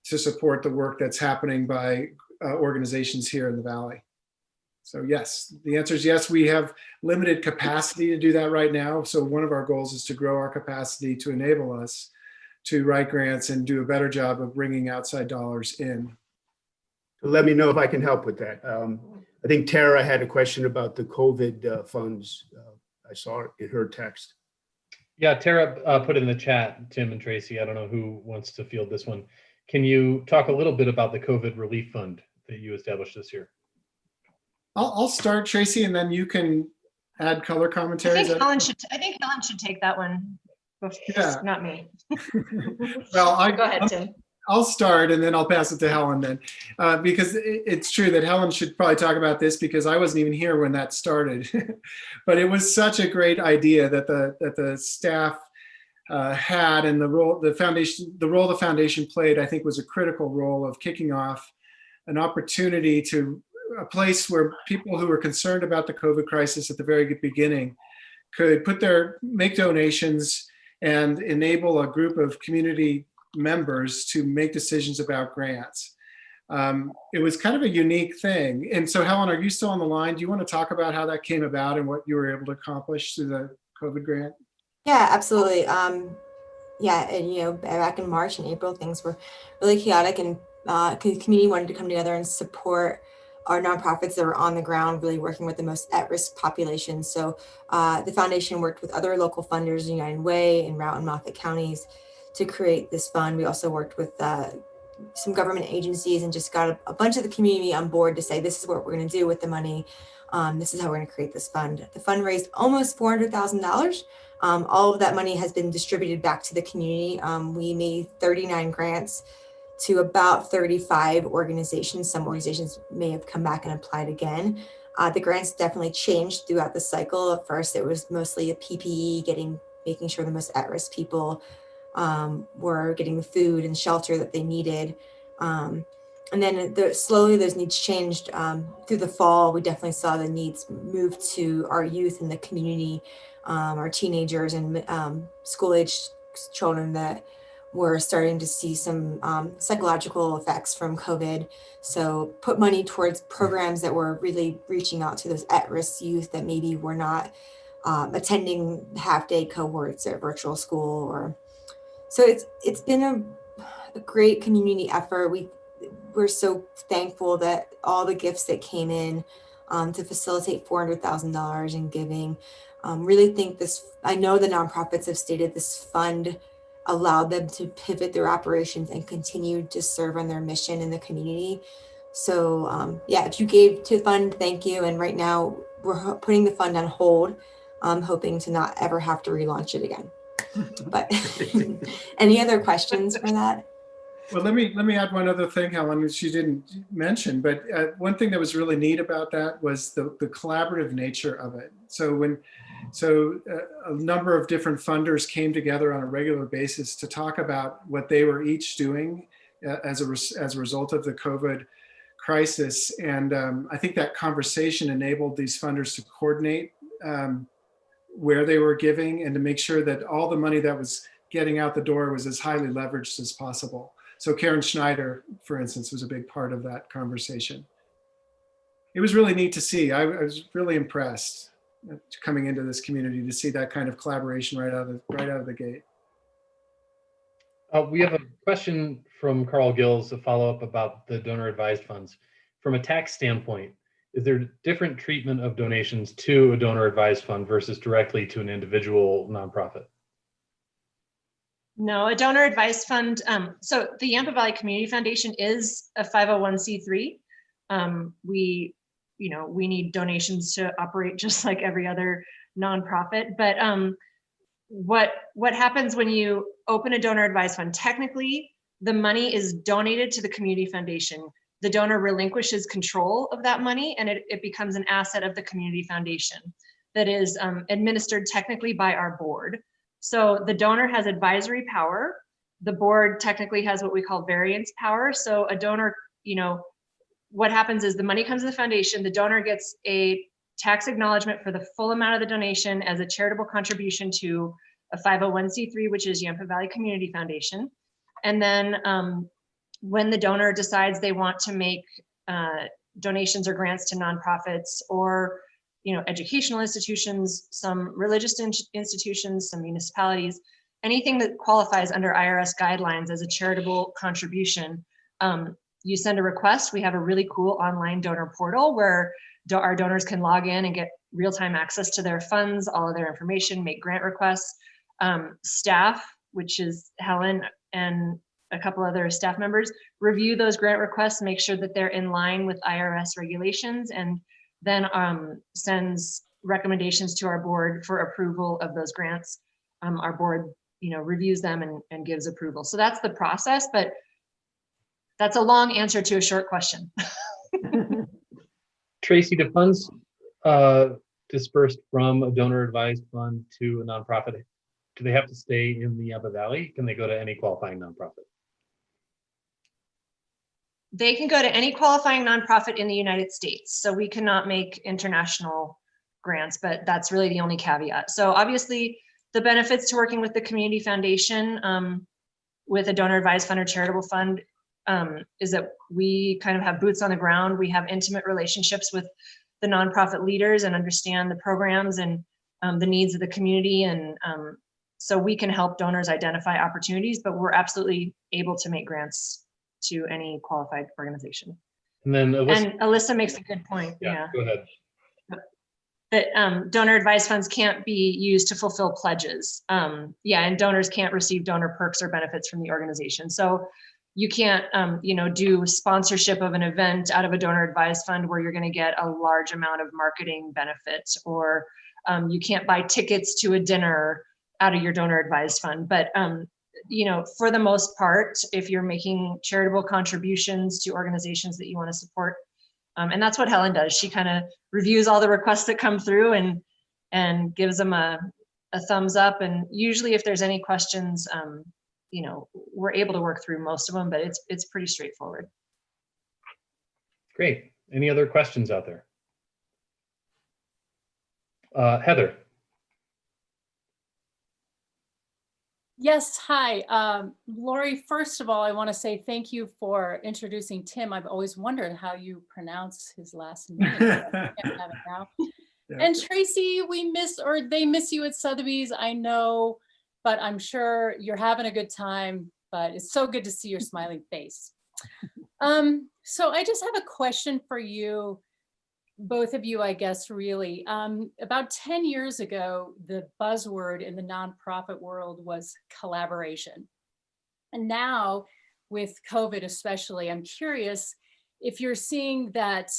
to support the work that's happening by organizations here in the Valley. So yes, the answer is yes. We have limited capacity to do that right now. So one of our goals is to grow our capacity to enable us to write grants and do a better job of bringing outside dollars in. Let me know if I can help with that. I think Tara had a question about the COVID funds. I saw it in her text. Yeah, Tara put in the chat, Tim and Tracy. I don't know who wants to field this one. Can you talk a little bit about the COVID relief fund that you established this year? I'll start, Tracy, and then you can add color commentary. I think Helen should take that one. Yeah. Not me. Well, Go ahead, Tim. I'll start and then I'll pass it to Helen then, because it's true that Helen should probably talk about this because I wasn't even here when that started. But it was such a great idea that the staff had, and the role the foundation played, I think, was a critical role of kicking off an opportunity to a place where people who were concerned about the COVID crisis at the very beginning could make donations and enable a group of community members to make decisions about grants. It was kind of a unique thing. And so, Helen, are you still on the line? Do you want to talk about how that came about and what you were able to accomplish through the COVID grant? Yeah, absolutely. Yeah, and back in March and April, things were really chaotic, and the community wanted to come together and support our nonprofits that were on the ground, really working with the most at-risk populations. So the foundation worked with other local funders, United Way and Routt and Moffat counties, to create this fund. We also worked with some government agencies and just got a bunch of the community on board to say, this is what we're going to do with the money. This is how we're going to create this fund. The fund raised almost $400,000. All of that money has been distributed back to the community. We made 39 grants to about 35 organizations. Some organizations may have come back and applied again. The grants definitely changed throughout the cycle. At first, it was mostly a PPE, making sure the most at-risk people were getting the food and shelter that they needed. And then slowly those needs changed. Through the fall, we definitely saw the needs move to our youth in the community, our teenagers and school-aged children that were starting to see some psychological effects from COVID. So put money towards programs that were really reaching out to those at-risk youth that maybe were not attending half-day cohorts at virtual school. So it's been a great community effort. We're so thankful that all the gifts that came in to facilitate $400,000 in giving. Really think I know the nonprofits have stated this fund allowed them to pivot their operations and continue to serve on their mission in the community. So yeah, if you gave to the fund, thank you. And right now we're putting the fund on hold, hoping to not ever have to relaunch it again. But any other questions for that? Well, let me add one other thing, Helen, which you didn't mention, but one thing that was really neat about that was the collaborative nature of it. So a number of different funders came together on a regular basis to talk about what they were each doing as a result of the COVID crisis. And I think that conversation enabled these funders to coordinate where they were giving and to make sure that all the money that was getting out the door was as highly leveraged as possible. So Karen Schneider, for instance, was a big part of that conversation. It was really neat to see. I was really impressed coming into this community to see that kind of collaboration right out of the gate. We have a question from Carl Gills, a follow-up about the donor advised funds. From a tax standpoint, is there different treatment of donations to a donor advised fund versus directly to an individual nonprofit? No, a donor advised fund. So the Yampa Valley Community Foundation is a 501c3. We need donations to operate just like every other nonprofit. But what happens when you open a donor advised fund? Technically, the money is donated to the community foundation. The donor relinquishes control of that money, and it becomes an asset of the community foundation that is administered technically by our board. So the donor has advisory power. The board technically has what we call variance power. So a donor, what happens is the money comes to the foundation, the donor gets a tax acknowledgement for the full amount of the donation as a charitable contribution to a 501c3, which is Yampa Valley Community Foundation. And then when the donor decides they want to make donations or grants to nonprofits or educational institutions, some religious institutions, some municipalities, anything that qualifies under IRS guidelines as a charitable contribution, you send a request. We have a really cool online donor portal where our donors can log in and get real-time access to their funds, all of their information, make grant requests. Staff, which is Helen and a couple other staff members, review those grant requests, make sure that they're in line with IRS regulations, and then sends recommendations to our board for approval of those grants. Our board reviews them and gives approval. So that's the process, but that's a long answer to a short question. Tracy, do funds dispersed from a donor advised fund to a nonprofit, do they have to stay in the Yampa Valley? Can they go to any qualifying nonprofit? They can go to any qualifying nonprofit in the United States. So we cannot make international grants, but that's really the only caveat. So obviously the benefits to working with the community foundation with a donor advised fund or charitable fund is that we kind of have boots on the ground. We have intimate relationships with the nonprofit leaders and understand the programs and the needs of the community. And so we can help donors identify opportunities, but we're absolutely able to make grants to any qualified organization. And then Alyssa makes a good point. Yeah. Go ahead. That donor advised funds can't be used to fulfill pledges. And donors can't receive donor perks or benefits from the organization. So you can't, do sponsorship of an event out of a donor advised fund where you're going to get a large amount of marketing benefits, or you can't buy tickets to a dinner out of your donor advised fund. But for the most part, if you're making charitable contributions to organizations that you want to support, and that's what Helen does. She kind of reviews all the requests that come through and gives them a thumbs up. And usually if there's any questions, we're able to work through most of them, but it's pretty straightforward. Great. Any other questions out there? Heather. Yes, hi. Lori, first of all, I want to say thank you for introducing Tim. I've always wondered how you pronounce his last name. I can't have it now. Yeah. And Tracy, they miss you at Sotheby's, I know, but I'm sure you're having a good time, but it's so good to see your smiling face. So I just have a question for you, both of you, I guess, really. About 10 years ago, the buzzword in the nonprofit world was collaboration. And now with COVID especially, I'm curious if you're seeing that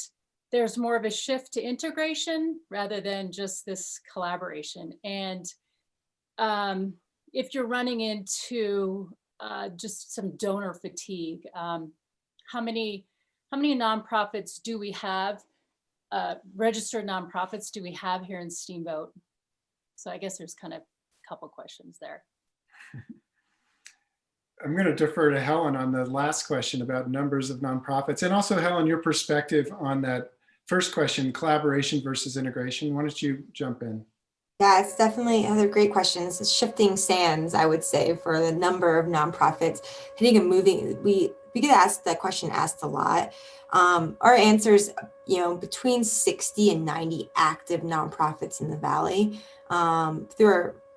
there's more of a shift to integration rather than just this collaboration. And if you're running into just some donor fatigue, how many nonprofits do we have? Registered nonprofits do we have here in Steamboat? So I guess there's kind of a couple questions there. I'm going to defer to Helen on the last question about numbers of nonprofits, and also Helen, your perspective on that first question, collaboration versus integration. Why don't you jump in? Yeah, it's definitely other great questions. It's shifting sands, I would say, for the number of nonprofits hitting and moving. We get asked that question asked a lot. Our answers, between 60 and 90 active nonprofits in the Valley.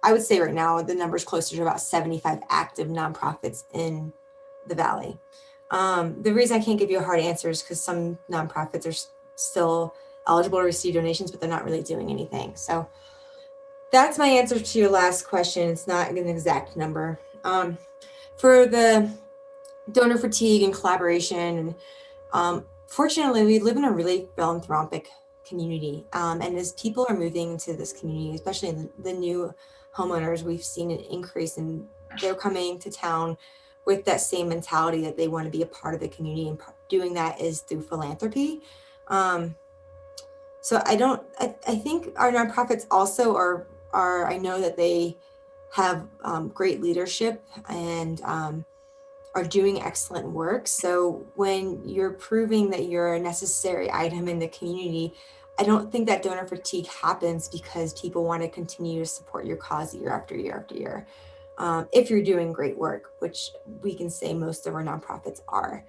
I would say right now, the number's closer to about 75 active nonprofits in the Valley. The reason I can't give you a hard answer is because some nonprofits are still eligible to receive donations, but they're not really doing anything. So that's my answer to your last question. It's not an exact number. For the donor fatigue and collaboration, fortunately, we live in a really philanthropic community. And as people are moving into this community, especially the new homeowners, we've seen an increase in they're coming to town with that same mentality that they want to be a part of the community, and doing that is through philanthropy. So I think our nonprofits also are I know that they have great leadership and are doing excellent work. So when you're proving that you're a necessary item in the community, I don't think that donor fatigue happens because people want to continue to support your cause year after year after year. If you're doing great work, which we can say most of our nonprofits are.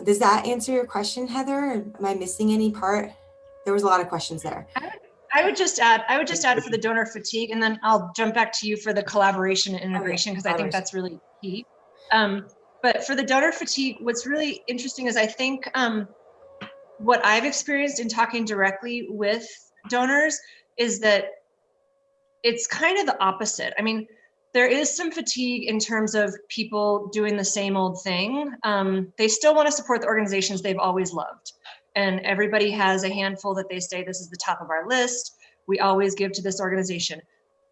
Does that answer your question, Heather? Am I missing any part? There was a lot of questions there. I would just add for the donor fatigue, and then I'll jump back to you for the collaboration and integration, because I think that's really key. But for the donor fatigue, what's really interesting is I think what I've experienced in talking directly with donors is that it's kind of the opposite. I mean, there is some fatigue in terms of people doing the same old thing. They still want to support the organizations they've always loved. And everybody has a handful that they say, this is the top of our list. We always give to this organization.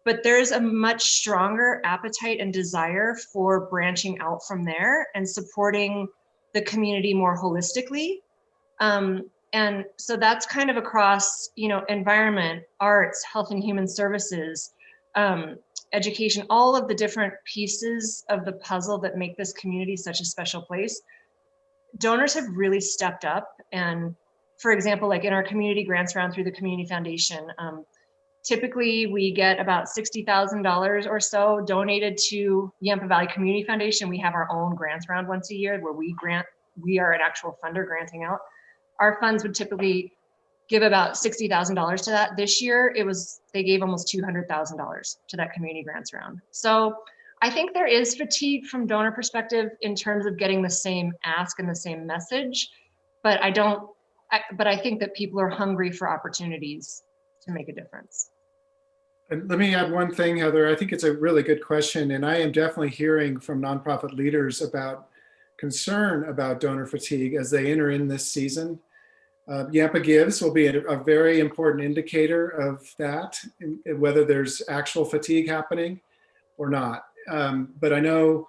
but there's a much stronger appetite and desire for branching out from there and supporting the community more holistically. And so that's kind of across, environment, arts, health and human services, education, all of the different pieces of the puzzle that make this community such a special place. Donors have really stepped up. And for example, like in our community grants round through the Community Foundation, typically we get about $60,000 or so donated to Yampa Valley Community Foundation. We have our own grants round once a year where we are an actual funder granting out. Our funds would typically give about $60,000 to that. This year, they gave almost $200,000 to that community grants round. So I think there is fatigue from donor perspective in terms of getting the same ask and the same message, but I think that people are hungry for opportunities to make a difference. And let me add one thing, Heather. I think it's a really good question, and I am definitely hearing from nonprofit leaders about concern about donor fatigue as they enter in this season. Yampa Gives will be a very important indicator of that, whether there's actual fatigue happening or not. But I know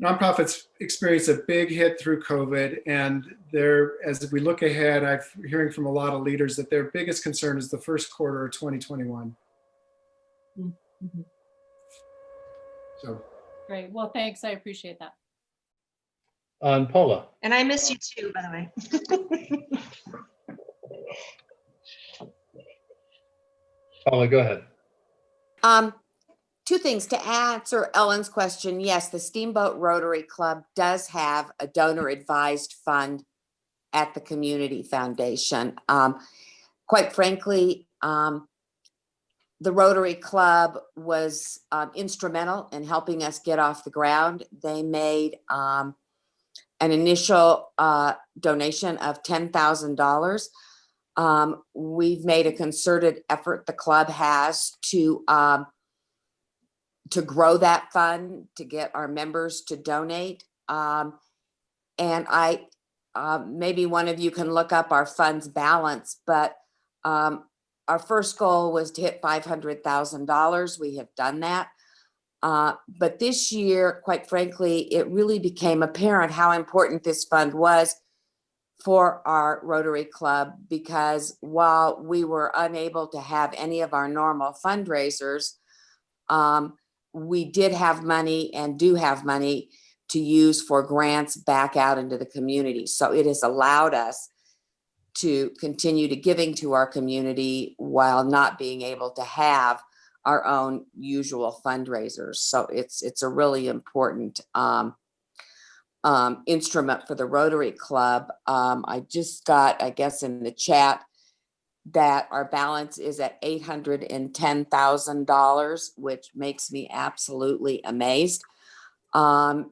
nonprofits experienced a big hit through COVID, and as we look ahead, I'm hearing from a lot of leaders that their biggest concern is the first quarter of 2021. Mm-hmm. So Great. Well, thanks. I appreciate that. Paula. And I miss you too, by the way. Paula, go ahead. Two things to answer Ellen's question. Yes, the Steamboat Rotary Club does have a donor advised fund at the Community Foundation. Quite frankly, the Rotary Club was instrumental in helping us get off the ground. They made an initial donation of $10,000. We've made a concerted effort, the club has, to grow that fund, to get our members to donate. And maybe one of you can look up our fund's balance, but our first goal was to hit $500,000. We have done that. But this year, quite frankly, it really became apparent how important this fund was for our Rotary Club, because while we were unable to have any of our normal fundraisers, we did have money and do have money to use for grants back out into the community. So it has allowed us to continue to giving to our community while not being able to have our own usual fundraisers. So it's a really important instrument for the Rotary Club. I just got, I guess, in the chat that our balance is at $810,000, which makes me absolutely amazed. So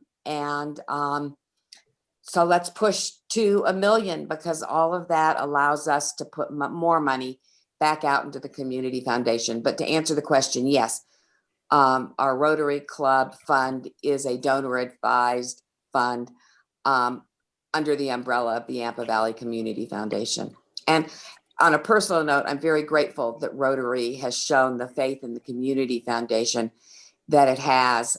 let's push to $1 million, because all of that allows us to put more money back out into the Community Foundation. But to answer the question, yes, our Rotary Club fund is a donor advised fund under the umbrella of the Yampa Valley Community Foundation. And on a personal note, I'm very grateful that Rotary has shown the faith in the Community Foundation that it has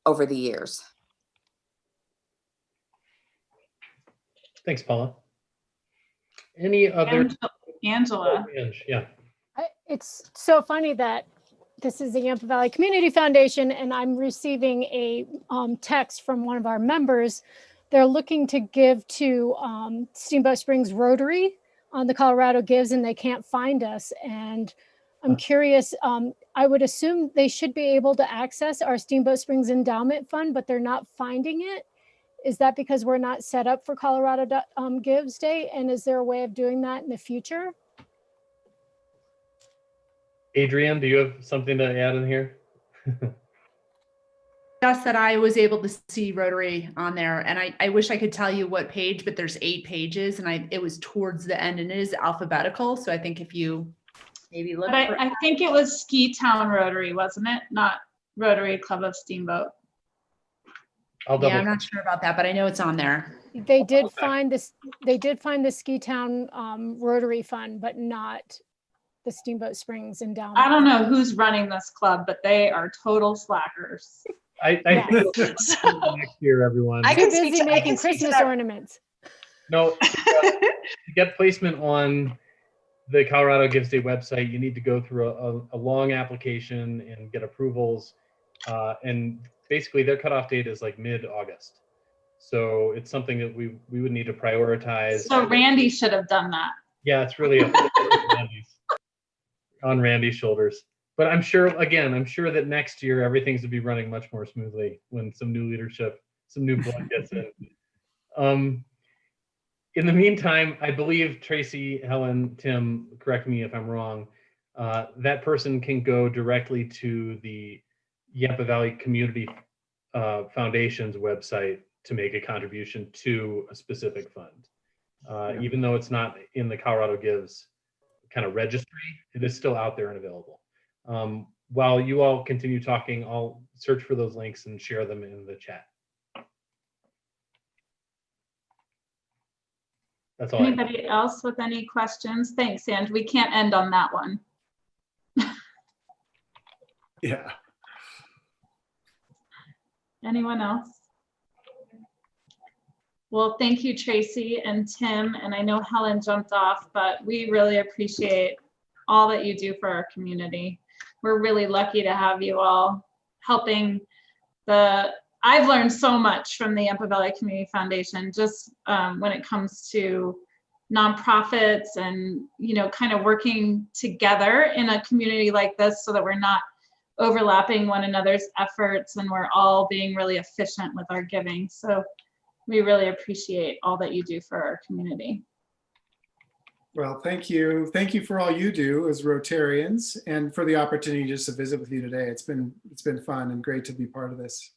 over the years. Thanks, Paula. Any other? Angela. Yeah. It's so funny that this is the Yampa Valley Community Foundation, and I'm receiving a text from one of our members. They're looking to give to Steamboat Springs Rotary on the Colorado Gives, and they can't find us. And I'm curious, I would assume they should be able to access our Steamboat Springs Endowment Fund, but they're not finding it. Is that because we're not set up for Colorado Gives Day? And is there a way of doing that in the future? Adrienne, do you have something to add in here? Just that I was able to see Rotary on there, and I wish I could tell you what page, but there's 8 pages, and it was towards the end, and it is alphabetical. So I think if you maybe look, I think it was Ski Town Rotary, wasn't it? Not Rotary Club of Steamboat. Yeah, I'm not sure about that, but I know it's on there. They did find this. They did find the Ski Town Rotary Fund, but not the Steamboat Springs I endowment. don't know who's running this club, but they are total slackers. I think next year, everyone. I Too can speak busy to- I making can speak to Christmas that. ornaments. No, to get placement on the Colorado Gives Day website, you need to go through a long application and get approvals. And basically their cutoff date is like mid-August. So it's something that we would need to prioritize. So Randy should have done that. Yeah, it's really on Randy's shoulders. But I'm sure that next year everything's to be running much more smoothly when some new leadership, some new blood gets in. In the meantime, I believe Tracy, Helen, Tim, correct me if I'm wrong, that person can go directly to the Yampa Valley Community Foundation's website to make a contribution to a specific fund. Even though it's not in the Colorado Gives kind of registry, it is still out there and available. While you all continue talking, I'll search for those links and share them in the chat. That's all. Anybody else with any questions? Thanks, and we can't end on that one. Yeah. Anyone else? Well, thank you, Tracy and Tim, and I know Helen jumped off, but we really appreciate all that you do for our community. We're really lucky to have you all helping I've learned so much from the Yampa Valley Community Foundation, just when it comes to nonprofits and, kind of working together in a community like this so that we're not overlapping one another's efforts and we're all being really efficient with our giving. So we really appreciate all that you do for our community. Well, thank you. Thank you for all you do as Rotarians and for the opportunity just to visit with you today. It's been fun and great to be part of this.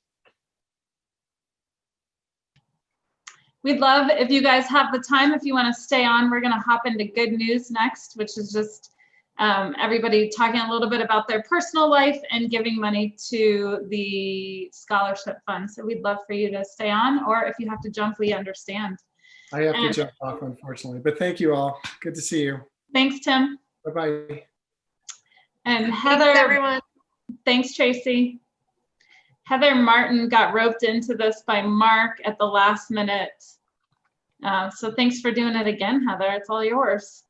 We'd love if you guys have the time, if you want to stay on, we're going to hop into good news next, which is just everybody talking a little bit about their personal life and giving money to the scholarship fund. So we'd love for you to stay on, or if you have to jump, we understand. I have to jump off, unfortunately, but thank you all. Good to see you. Thanks, Tim. Bye-bye. And Heather, thanks, everyone. Thanks, Tracy. Heather Martin got roped into this by Mark at the last minute. So thanks for doing it again, Heather. It's all yours.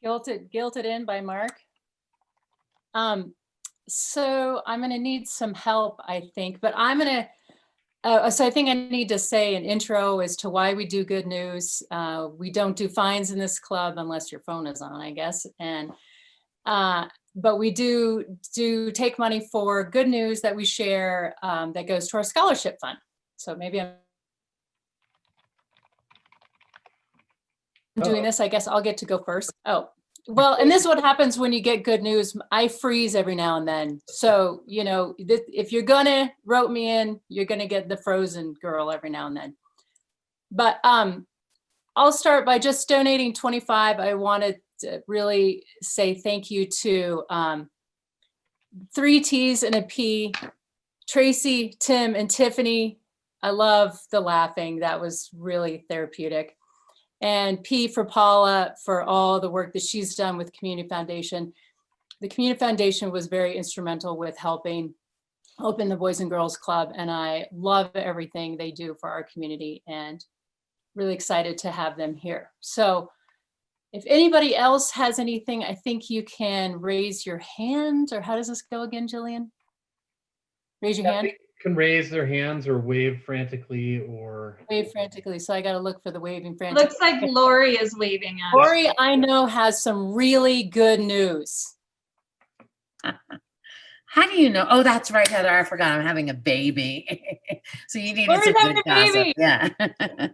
Guilted in by Mark. So I'm going to need some help, I think, but I'm going to, so I think I need to say an intro as to why we do good news. We don't do fines in this club unless your phone is on, I guess. And, but we do take money for good news that we share that goes to our scholarship fund. So maybe I'm doing this, I guess I'll get to go first. Oh, well, and this is what happens when you get good news. I freeze every now and then. So, if you're gonna rope me in, you're gonna get the frozen girl every now and then. But I'll start by just donating 25. I wanted to really say thank you to 3 T's and a P, Tracy, Tim, and Tiffany. I love the laughing. That was really therapeutic. And P for Paula for all the work that she's done with Community Foundation. The Community Foundation was very instrumental with helping open the Boys and Girls Club, and I love everything they do for our community and really excited to have them here. So if anybody else has anything, I think you can raise your hand, or how does this go again, Jillian? Raise your hand. Can raise their hands or wave frantically or wave frantically. So I got to look for the waving frantically. Looks like Lori is waving at us. Lori, I know, has some really good news. How do you know? Oh, that's right, Heather. I forgot I'm having a baby. So you needed Lori's some having good a baby. gossip. Yeah.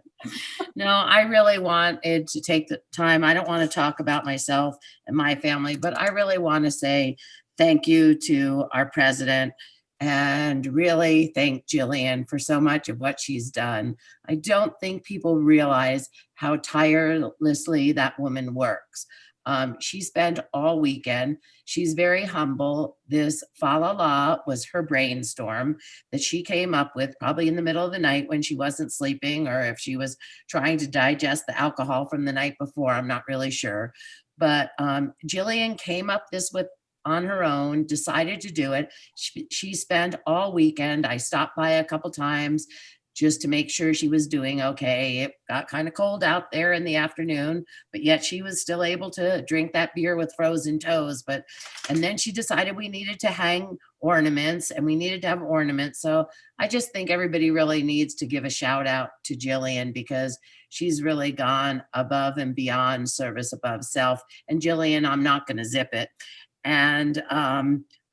No, I really wanted to take the time. I don't want to talk about myself and my family, but I really want to say thank you to our president and really thank Jillian for so much of what she's done. I don't think people realize how tirelessly that woman works. She spent all weekend. She's very humble. This fa la la was her brainstorm that she came up with probably in the middle of the night when she wasn't sleeping, or if she was trying to digest the alcohol from the night before, I'm not really sure. but Jillian came up on her own, decided to do it. She spent all weekend. I stopped by a couple times just to make sure she was doing okay. It got kind of cold out there in the afternoon, but yet she was still able to drink that beer with frozen toes. And then she decided we needed to hang ornaments, and we needed to have ornaments. So I just think everybody really needs to give a shout out to Jillian, because she's really gone above and beyond, service above self. And Jillian, I'm not going to zip it. And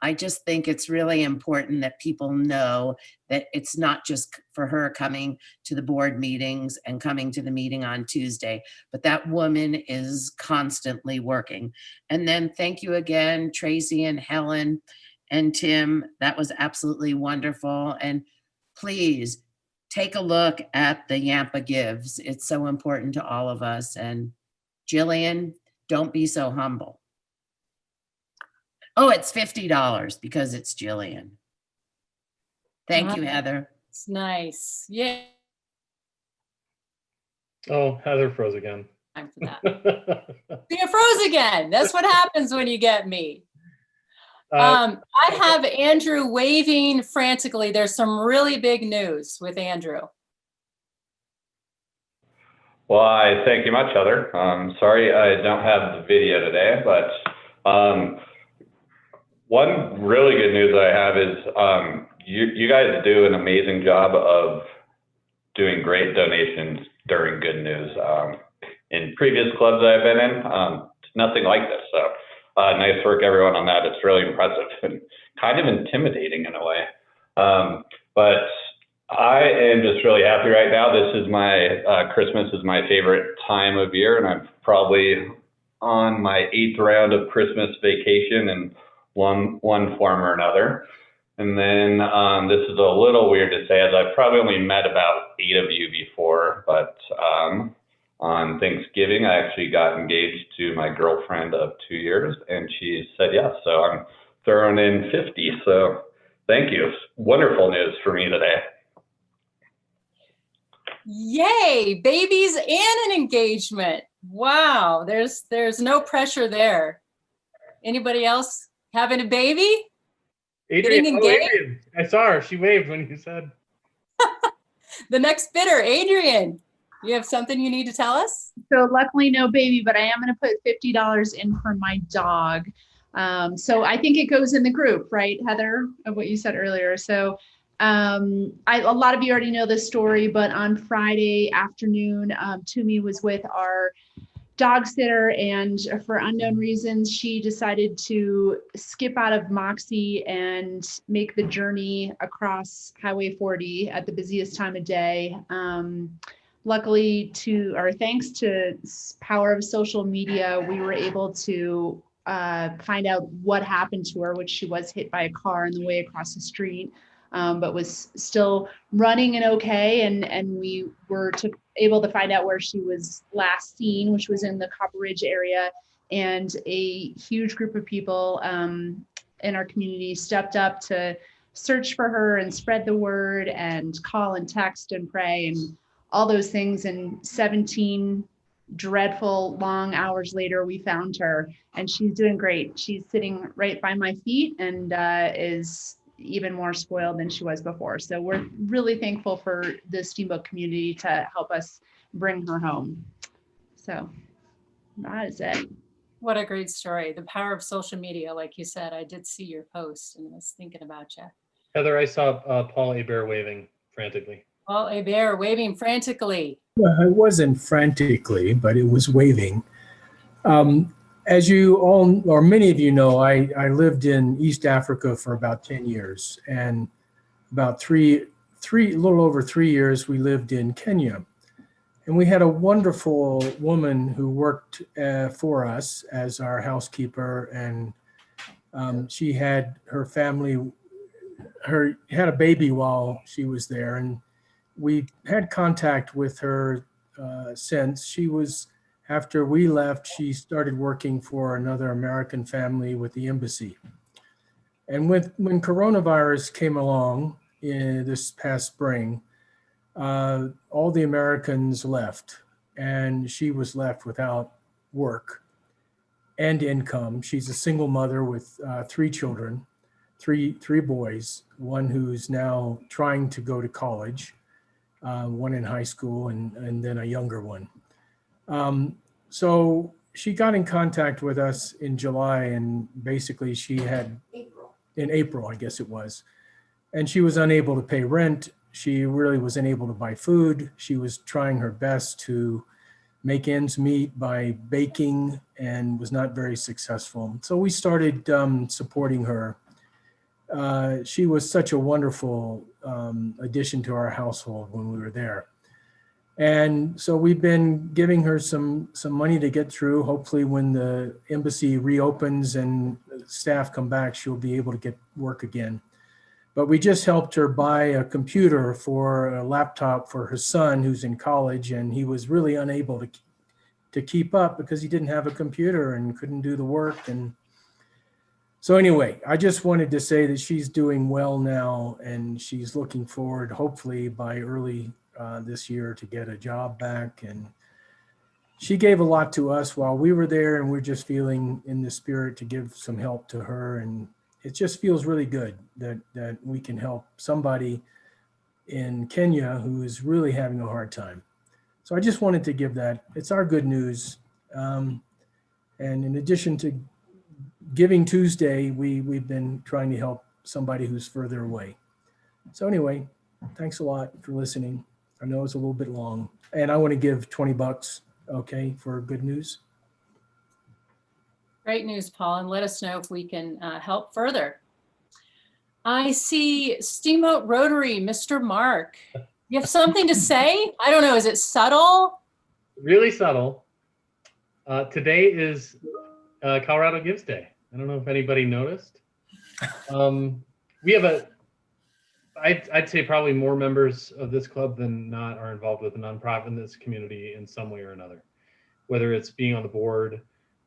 I just think it's really important that people know that it's not just for her coming to the board meetings and coming to the meeting on Tuesday, but that woman is constantly working. And then thank you again, Tracy and Helen and Tim. That was absolutely wonderful. And please take a look at the Yampa Gives. It's so important to all of us. And Jillian, don't be so humble. Oh, it's $50 because it's Jillian. Thank you, Heather. It's nice. Yeah. Oh, Heather froze again. Time for that. You froze again. That's what happens when you get me. I have Andrew waving frantically. There's some really big news with Andrew. Well, I thank you much, Heather. Sorry I don't have the video today, but one really good news I have is you guys do an amazing job of doing great donations during good news. In previous clubs I've been in, nothing like this. So nice work, everyone, on that. It's really impressive and kind of intimidating in a way. But I am just really happy right now. This is my Christmas is my favorite time of year, and I'm probably on my 8th round of Christmas vacation in one form or another. And then this is a little weird to say, as I've probably only met about 8 of you before, but on Thanksgiving, I actually got engaged to my girlfriend of 2 years, and she said yes. So I'm throwing in 50. So thank you. Wonderful news for me today. Yay, babies and an engagement. Wow, there's no pressure there. Anybody else having a baby? Adrian, Adrian, I saw her. She waved when you said. The next bidder, Adrian, you have something you need to tell us? So luckily no baby, but I am going to put $50 in for my dog. So I think it goes in the group, right, Heather, of what you said earlier. So a lot of you already know this story, but on Friday afternoon, Toomey was with our dog sitter, and for unknown reasons, she decided to skip out of Moxie and make the journey across Highway 40 at the busiest time of day. Luckily, thanks to power of social media, we were able to find out what happened to her, which she was hit by a car on the way across the street, but was still running and okay. And we were able to find out where she was last seen, which was in the Copper Ridge area. And a huge group of people in our community stepped up to search for her and spread the word and call and text and pray and all those things. And 17 dreadful long hours later, we found her, and she's doing great. She's sitting right by my feet and is even more spoiled than she was before. So we're really thankful for the Steamboat community to help us bring her home. So that is it. What a great story. The power of social media, like you said. I did see your post and was thinking about you. Heather, I saw Paul Hebert waving frantically. Paul Hebert waving frantically. Well, it wasn't frantically, but it was waving. As you all, or many of you know, I lived in East Africa for about 10 years, and about a little over 3 years, we lived in Kenya. And we had a wonderful woman who worked for us as our housekeeper, and she had her family, had a baby while she was there, and we had contact with her since. She was, after we left, she started working for another American family with the embassy. And when coronavirus came along this past spring, all the Americans left, and she was left without work. and income. She's a single mother with 3 children, three boys, one who's now trying to go to college, one in high school, and then a younger one. So she got in contact with us in July, and basically she had, in April, I guess it was, and she was unable to pay rent. She really was unable to buy food. She was trying her best to make ends meet by baking and was not very successful. So we started supporting her. She was such a wonderful addition to our household when we were there. And so we've been giving her some money to get through. Hopefully when the embassy reopens and staff come back, she'll be able to get work again. But we just helped her buy a computer for a laptop for her son who's in college, and he was really unable to keep up because he didn't have a computer and couldn't do the work. And so anyway, I just wanted to say that she's doing well now, and she's looking forward, hopefully by early this year, to get a job back. And she gave a lot to us while we were there, and we're just feeling in the spirit to give some help to her. And it just feels really good that we can help somebody in Kenya who is really having a hard time. So I just wanted to give that. It's our good news. And in addition to Giving Tuesday, we've been trying to help somebody who's further away. So anyway, thanks a lot for listening. I know it's a little bit long, and I want to give $20, okay, for good news. Great news, Paul, and let us know if we can help further. I see Steamboat Rotary, Mr. Mark. You have something to say? I don't know, is it subtle? Really subtle. Today is Colorado Gives Day. I don't know if anybody noticed. We have I'd say probably more members of this club than not are involved with a nonprofit in this community in some way or another, whether it's being on the board,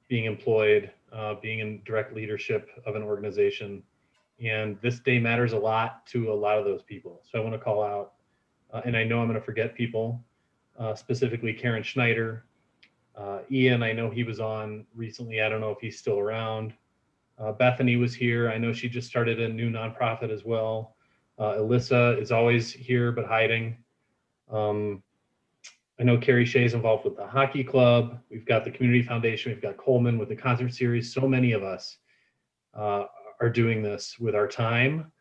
being employed, being in direct leadership of an organization. And this day matters a lot to a lot of those people. So I want to call out, and I know I'm going to forget people, specifically Karen Schneider. Ian, I know he was on recently. I don't know if he's still around. Bethany was here. I know she just started a new nonprofit as well. Alyssa is always here, but hiding. I know Carrie Shea's involved with the hockey club. We've got the community foundation. We've got Coleman with the concert series. So many of us are doing this with our time.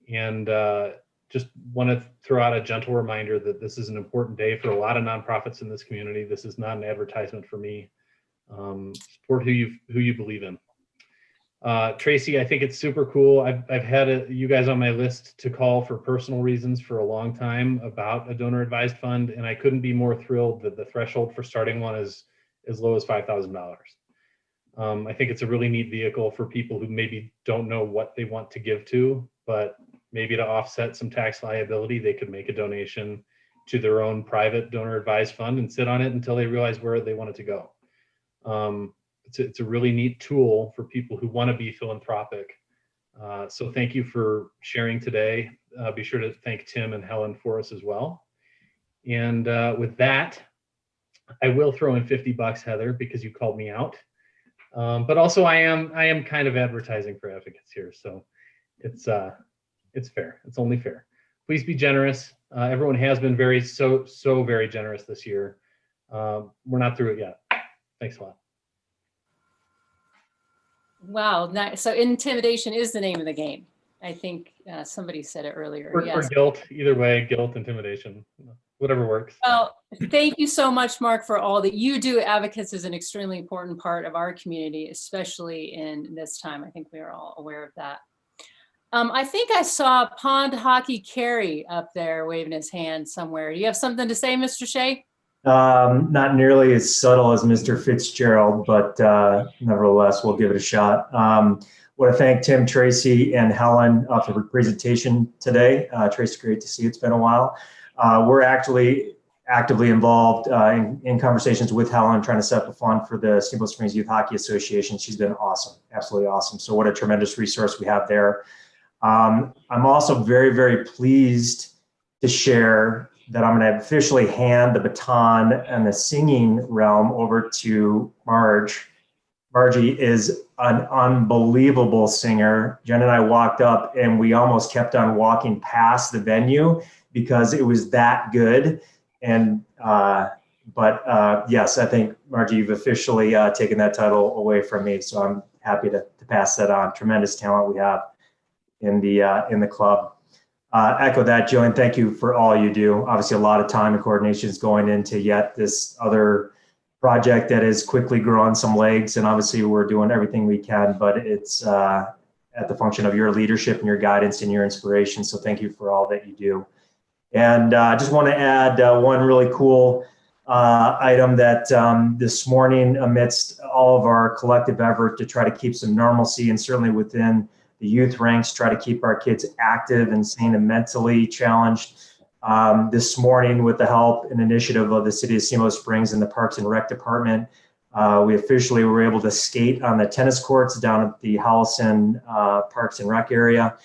And just want to throw out a gentle reminder that this is an important day for a lot of nonprofits in this community. This is not an advertisement for me. Support who you believe in. Tracy, I think it's super cool. I've had you guys on my list to call for personal reasons for a long time about a donor advised fund, and I couldn't be more thrilled that the threshold for starting one is as low as $5,000. I think it's a really neat vehicle for people who maybe don't know what they want to give to, but maybe to offset some tax liability, they could make a donation to their own private donor advised fund and sit on it until they realize where they want it to go. It's a really neat tool for people who want to be philanthropic. So thank you for sharing today. Be sure to thank Tim and Helen for us as well. And with that, I will throw in $50, Heather, because you called me out. But also I am kind of advertising for advocates here. So it's fair. It's only fair. Please be generous. Everyone has been so very generous this year. We're not through it yet. Thanks a lot. Wow, so intimidation is the name of the game. I think somebody said it earlier. Or guilt, either way, guilt, intimidation, whatever works. Well, thank you so much, Mark, for all that you do. Advocates is an extremely important part of our community, especially in this time. I think we are all aware of that. I think I saw Pond Hockey Carey up there waving his hand somewhere. Do you have something to say, Mr. Shea? Not nearly as subtle as Mr. Fitzgerald, but nevertheless, we'll give it a shot. Want to thank Tim, Tracy, and Helen for the presentation today. Tracy, great to see you. It's been a while. We're actually actively involved in conversations with Helen, trying to set up a fund for the Steamboat Springs Youth Hockey Association. She's been awesome, absolutely awesome. So what a tremendous resource we have there. I'm also very, very pleased to share that I'm going to officially hand the baton and the singing realm over to Marge Margie is an unbelievable singer. Jen and I walked up and we almost kept on walking past the venue because it was that good. And, yes, I think Margie, you've officially taken that title away from me. So I'm happy to pass that on. Tremendous talent we have in the club. Echo that, Joe, and thank you for all you do. Obviously, a lot of time and coordination is going into yet this other project that is quickly growing some legs. And obviously, we're doing everything we can, but it's at the function of your leadership and your guidance and your inspiration. So thank you for all that you do. And I just want to add one really cool item that this morning, amidst all of our collective effort to try to keep some normalcy and certainly within the youth ranks, try to keep our kids active and sane and mentally challenged. This morning, with the help and initiative of the City of Steamboat Springs and the Parks and Rec Department, we officially were able to skate on the tennis courts down at the Howelson Parks and Rec area.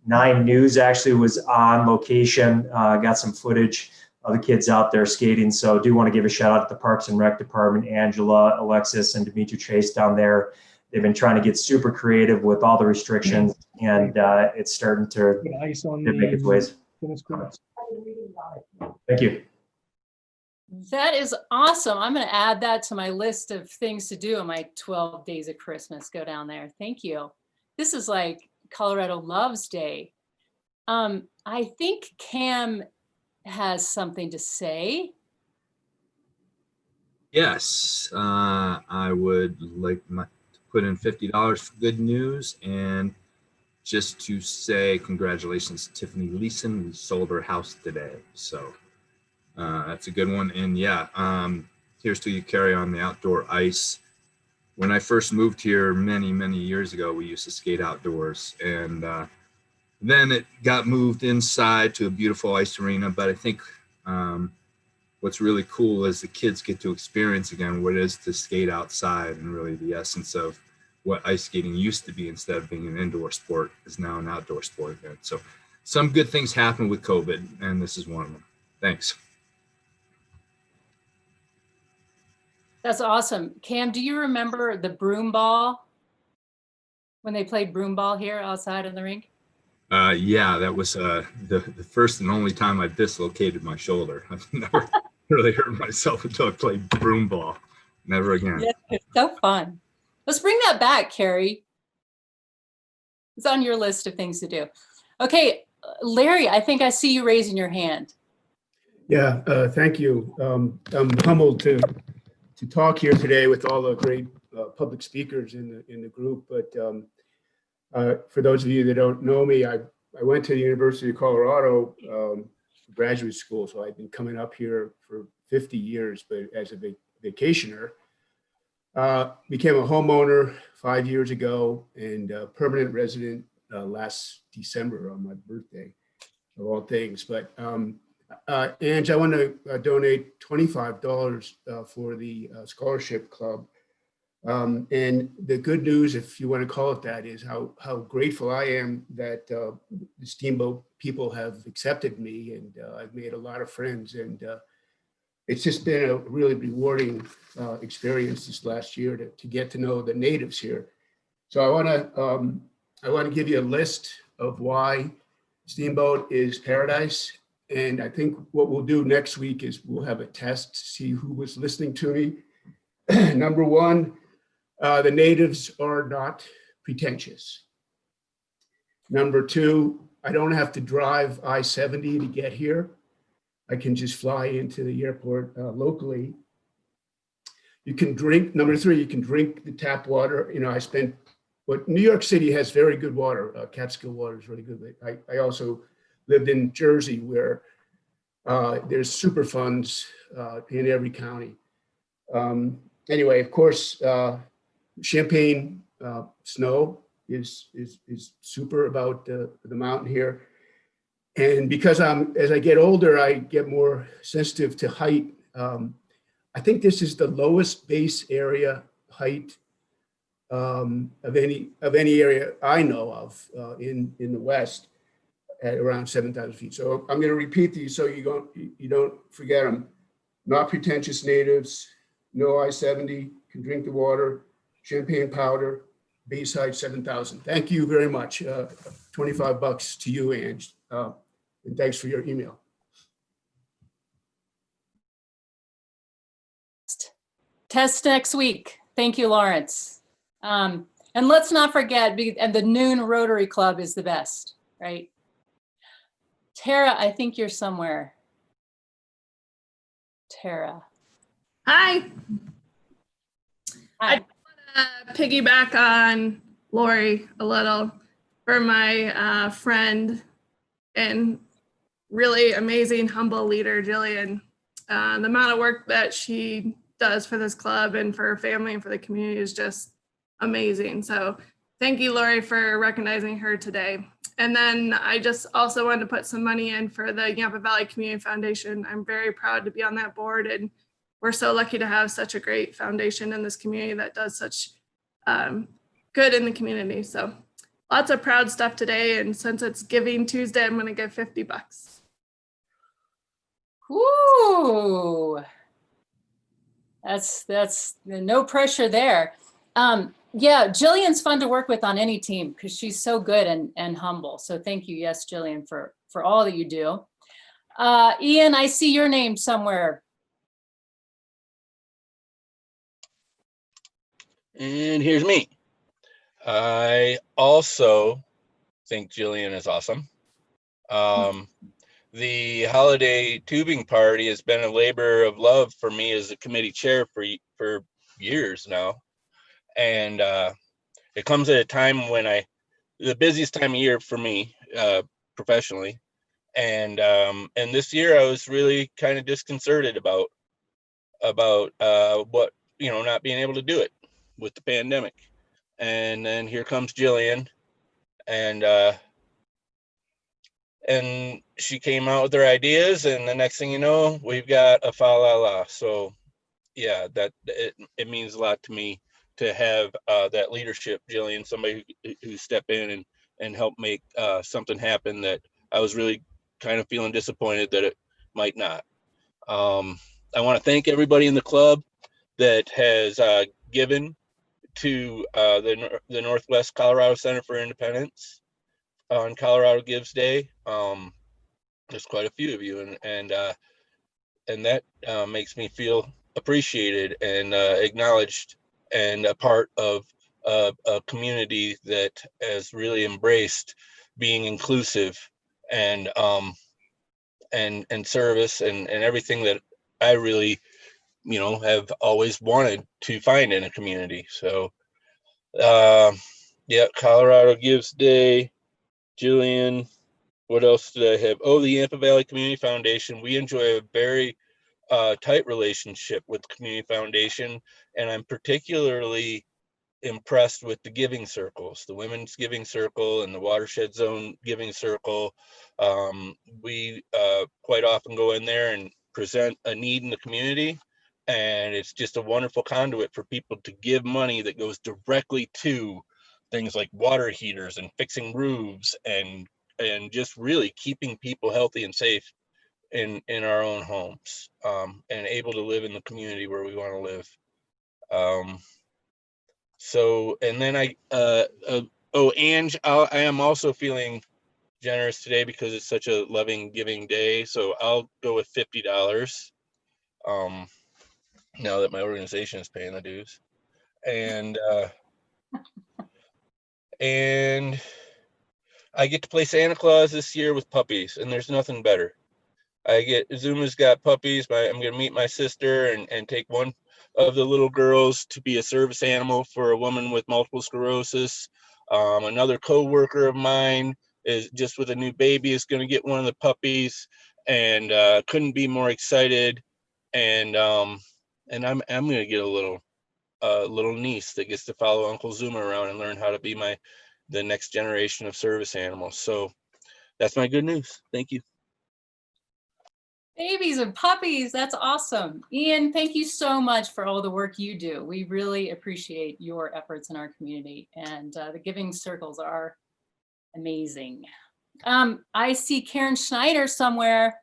9 News actually was on location, got some footage of the kids out there skating. So I do want to give a shout out to the Parks and Rec Department, Angela, Alexis, and Dimitri Chase down there. They've been trying to get super creative with all the restrictions, and it's starting to make its ways. Thank you. That is awesome. I'm going to add that to my list of things to do on my 12 days of Christmas. Go down there. Thank you. This is like Colorado Loves Day. I think Cam has something to say. Yes, I would like to put in $50 for good news, and just to say congratulations to Tiffany Leeson. We sold her house today, so that's a good one. And yeah, here's to you, Carrie, on the outdoor ice. When I first moved here many years ago, we used to skate outdoors, and then it got moved inside to a beautiful ice arena. But I think what's really cool is the kids get to experience again what it is to skate outside, and really the essence of what ice skating used to be. Instead of being an indoor sport, is now an outdoor sport again. So some good things happen with COVID, and this is one of them. Thanks. That's awesome. Cam, do you remember the broom ball? When they played broom ball here outside of the rink? Yeah, that was the first and only time I dislocated my shoulder. I've never really hurt myself until I played broom ball. Never again. Yeah, it's so fun. Let's bring that back, Carrie. It's on your list of things to do. Okay, Larry, I think I see you raising your hand. Yeah, thank you. I'm humbled to talk here today with all the great public speakers in the group. But for those of you that don't know me, I went to the University of Colorado graduate school, so I've been coming up here for 50 years, but as a vacationer. Became a homeowner 5 years ago and a permanent resident last December on my birthday, of all things. But Ange, I want to donate $25 for the scholarship club. And the good news, if you want to call it that, is how grateful I am that the Steamboat people have accepted me, and I've made a lot of friends, and it's just been a really rewarding experience this last year to get to know the natives here. So I want to give you a list of why Steamboat is paradise. And I think what we'll do next week is we'll have a test to see who was listening to me. Number one, the natives are not pretentious. Number two, I don't have to drive I-70 to get here. I can just fly into the airport locally. You can drink, number three, you can drink the tap water. You know, but New York City has very good water. Catskill water is really good. I also lived in Jersey where there's super funds in every county. Anyway, of course, Champagne snow is super about the mountain here. And because as I get older, I get more sensitive to height. I think this is the lowest base area height of any area I know of in the West, at around 7,000 feet. So I'm going to repeat these so you don't forget them. Not pretentious natives, no I-70, can drink the water, champagne powder, Bayside 7,000. Thank you very much. $25 to you, Ange. And thanks for your email. Test next week. Thank you, Lawrence. And let's not forget, and the noon Rotary Club is the best, right? Tara, I think you're somewhere. Tara. Hi. Hi. I want to piggyback on Lori a little for my friend and really amazing, humble leader, Jillian. The amount of work that she does for this club and for her family and for the community is just amazing. So thank you, Lori, for recognizing her today. And then I just also wanted to put some money in for the Yampa Valley Community Foundation. I'm very proud to be on that board, and we're so lucky to have such a great foundation in this community that does such good in the community. So lots of proud stuff today. And since it's Giving Tuesday, I'm going to give $50. Ooh, that's no pressure there. Yeah, Jillian's fun to work with on any team because she's so good and humble. So thank you, yes, Jillian, for all that you do. Ian, I see your name somewhere. And here's me. I also think Jillian is awesome. The holiday tubing party has been a labor of love for me as a committee chair for years now. And it comes at a time when the busiest time of year for me professionally. And this year I was really kind of disconcerted about what, not being able to do it with the pandemic. And then here comes Jillian, and she came out with her ideas, and the next thing you know, we've got a fa la la. So yeah, it means a lot to me to have that leadership, Jillian, somebody who step in and help make something happen that I was really kind of feeling disappointed that it might not. I want to thank everybody in the club that has given to the Northwest Colorado Center for Independence on Colorado Gives Day. There's quite a few of you, and that makes me feel appreciated and acknowledged and a part of a community that has really embraced being inclusive and service and everything that I really have always wanted to find in a community. So yeah, Colorado Gives Day, Jillian, what else did I have? Oh, the Yampa Valley Community Foundation. We enjoy a very tight relationship with the Community Foundation, and I'm particularly impressed with the giving circles, the Women's Giving Circle and the Watershed Zone Giving Circle. We quite often go in there and present a need in the community, and it's just a wonderful conduit for people to give money that goes directly to things like water heaters and fixing roofs and just really keeping people healthy and safe in our own homes, and able to live in the community where we want to live. So, and then Ange, I am also feeling generous today because it's such a loving giving day. So I'll go with $50. Now that my organization is paying the dues, and I get to play Santa Claus this year with puppies, and there's nothing better. Zuma's got puppies. I'm going to meet my sister and take one of the little girls to be a service animal for a woman with multiple sclerosis. Another co-worker of mine is just with a new baby is going to get one of the puppies, and couldn't be more excited. And I'm going to get a little niece that gets to follow Uncle Zuma around and learn how to be the next generation of service animals. So that's my good news. Thank you. Babies and puppies, that's awesome. Ian, thank you so much for all the work you do. We really appreciate your efforts in our community, and the giving circles are amazing. I see Karen Schneider somewhere.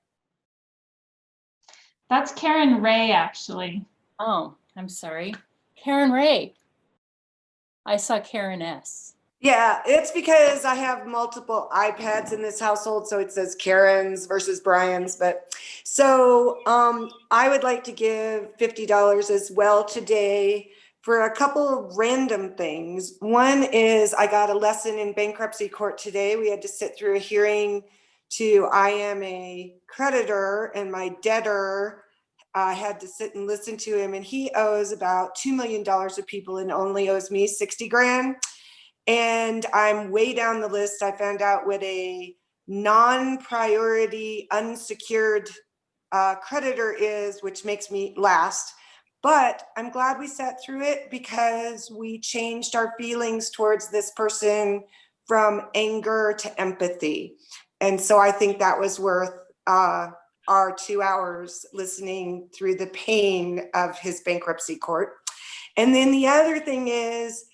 That's Karen Ray, actually. Oh, I'm sorry. Karen Ray. I saw Karen S. Yeah, it's because I have multiple iPads in this household, so it says Karen's versus Brian's. But so I would like to give $50 as well today for a couple of random things. One is I got a lesson in bankruptcy court today. We had to sit through a hearing to I am a creditor and my debtor. I had to sit and listen to him, and he owes about $2 million of people and only owes me 60 grand. And I'm way down the list. I found out what a non-priority unsecured creditor is, which makes me last. But I'm glad we sat through it because we changed our feelings towards this person from anger to empathy. And so I think that was worth our 2 hours listening through the pain of his bankruptcy court. And then the other thing is,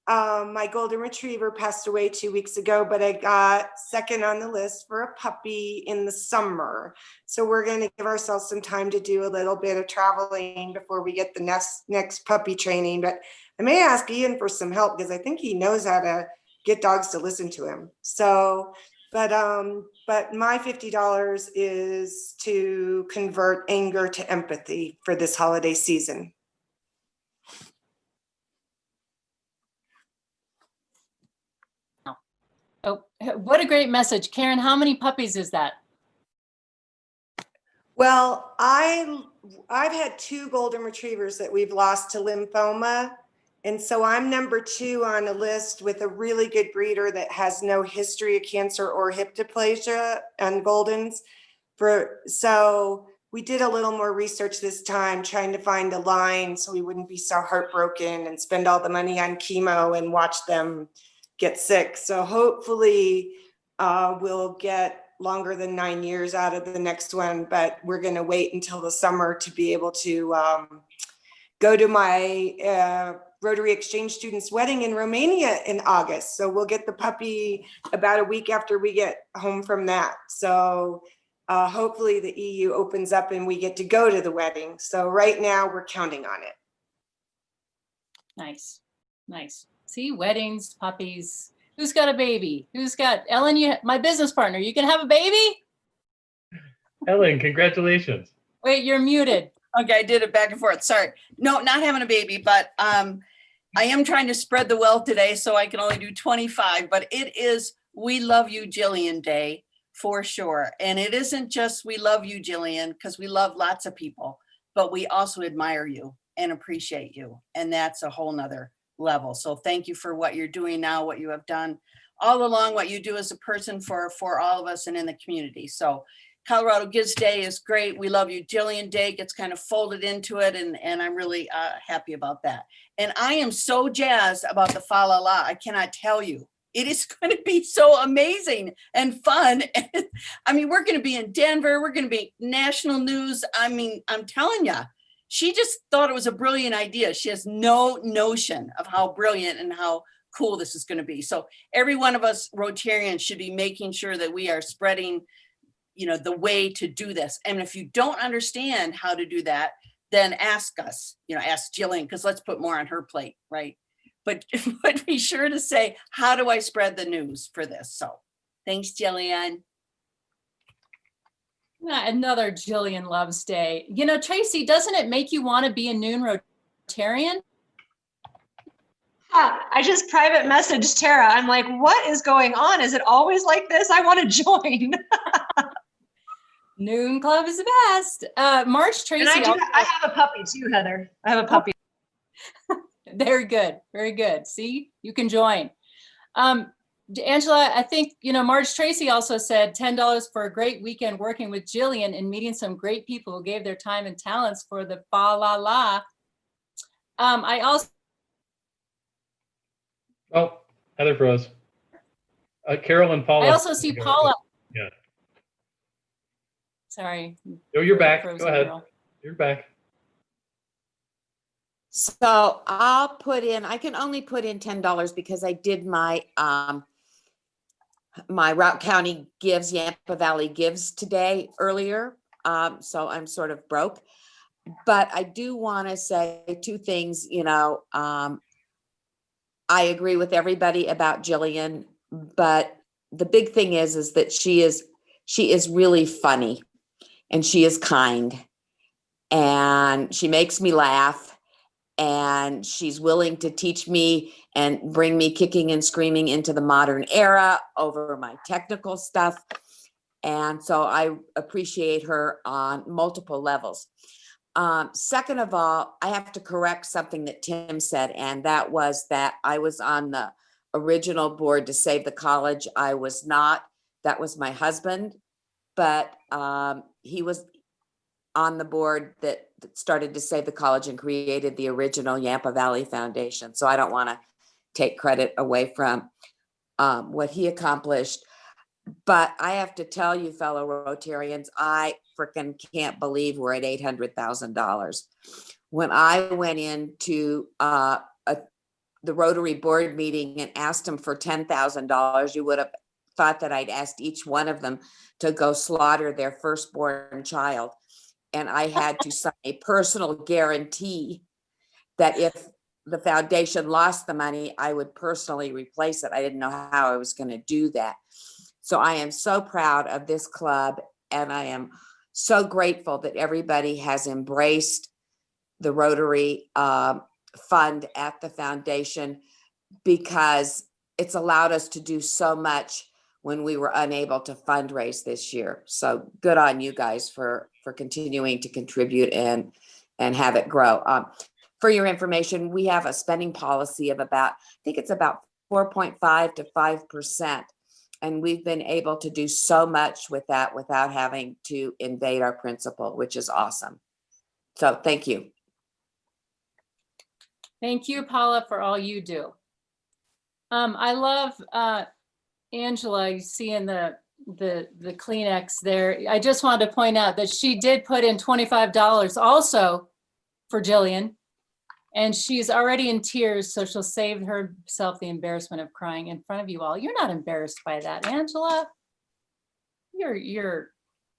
my golden retriever passed away 2 weeks ago, but I got second on the list for a puppy in the summer. So we're going to give ourselves some time to do a little bit of traveling before we get the next puppy training. But I may ask Ian for some help because I think he knows how to get dogs to listen to him. So, but my $50 is to convert anger to empathy for this holiday season. Oh, what a great message. Karen, how many puppies is that? Well, I've had 2 golden retrievers that we've lost to lymphoma. And so I'm number 2 on a list with a really good breeder that has no history of cancer or hip dysplasia and Goldens. So we did a little more research this time, trying to find a line so we wouldn't be so heartbroken and spend all the money on chemo and watch them get sick. So hopefully we'll get longer than 9 years out of the next one, but we're going to wait until the summer to be able to go to my Rotary exchange student's wedding in Romania in August. So we'll get the puppy about a week after we get home from that. So hopefully the EU opens up and we get to go to the wedding. So right now we're counting on it. Nice, nice. See, weddings, puppies. Who's got a baby? Who's got, Ellen, my business partner, you can have a baby? Ellen, congratulations. Wait, you're muted. Okay, I did it back and forth. Sorry. No, not having a baby, but I am trying to spread the wealth today, so I can only do 25, but it is We Love You, Jillian Day for sure. And it isn't just we love you, Jillian, because we love lots of people, but we also admire you and appreciate you. And that's a whole nother level. So thank you for what you're doing now, what you have done all along, what you do as a person for all of us and in the community. So Colorado Gives Day is great. We Love You, Jillian Day gets kind of folded into it. And I'm really happy about that. And I am so jazzed about the Fa La La. I cannot tell you. It is going to be so amazing and fun. I mean, we're going to be in Denver. We're going to be national news. I mean, I'm telling you, she just thought it was a brilliant idea. She has no notion of how brilliant and how cool this is going to be. So every one of us Rotarians should be making sure that we are spreading, you know, the way to do this. And if you don't understand how to do that, then ask us, you know, ask Jillian, because let's put more on her plate, right? But be sure to say, how do I spread the news for this? So thanks, Jillian. Another Jillian Loves Day. You know, Tracy, doesn't it make you want to be a noon Rotarian? I just private messaged Tara. I'm like, what is going on? Is it always like this? I want to join. Noon Club is the best. March, Tracy. And I have a puppy too, Heather. I have a puppy. Very good. Very good. See, you can join. Angela, I think, you know, Marge Tracy also said $10 for a great weekend working with Jillian and meeting some great people who gave their time and talents for the Fa La La. I also. Oh, Heather froze. Carol and Paula. I also see Paula. Yeah. Sorry. No, you're back. Go ahead. Girl. You're back. So I'll put in, I can only put in $10 because I did my my Route County Gives, Yampa Valley Gives today earlier. So I'm sort of broke, but I do want to say 2 things. You know, I agree with everybody about Jillian, but the big thing is that she is really funny, and she is kind, and she makes me laugh, and she's willing to teach me and bring me kicking and screaming into the modern era over my technical stuff. And so I appreciate her on multiple levels. Second of all, I have to correct something that Tim said, and that was that I was on the original board to save the college. I was not. That was my husband, but he was on the board that started to save the college and created the original Yampa Valley Foundation. So I don't want to take credit away from what he accomplished. But I have to tell you, fellow Rotarians, I freaking can't believe we're at $800,000. When I went into the Rotary board meeting and asked them for $10,000, you would have thought that I'd asked each one of them to go slaughter their firstborn child. And I had to sign a personal guarantee that if the foundation lost the money, I would personally replace it. I didn't know how I was going to do that. So I am so proud of this club, and I am so grateful that everybody has embraced the Rotary fund at the foundation, because it's allowed us to do so much when we were unable to fundraise this year. So good on you guys for continuing to contribute and have it grow. For your information, we have a spending policy of about, I think it's about 4.5 to 5%. And we've been able to do so much with that without having to invade our principle, which is awesome. So thank you. Thank you, Paula, for all you do. I love Angela, you see in the Kleenex there. I just wanted to point out that she did put in $25 also for Jillian, and she's already in tears, so she'll save herself the embarrassment of crying in front of you all. You're not embarrassed by that, Angela.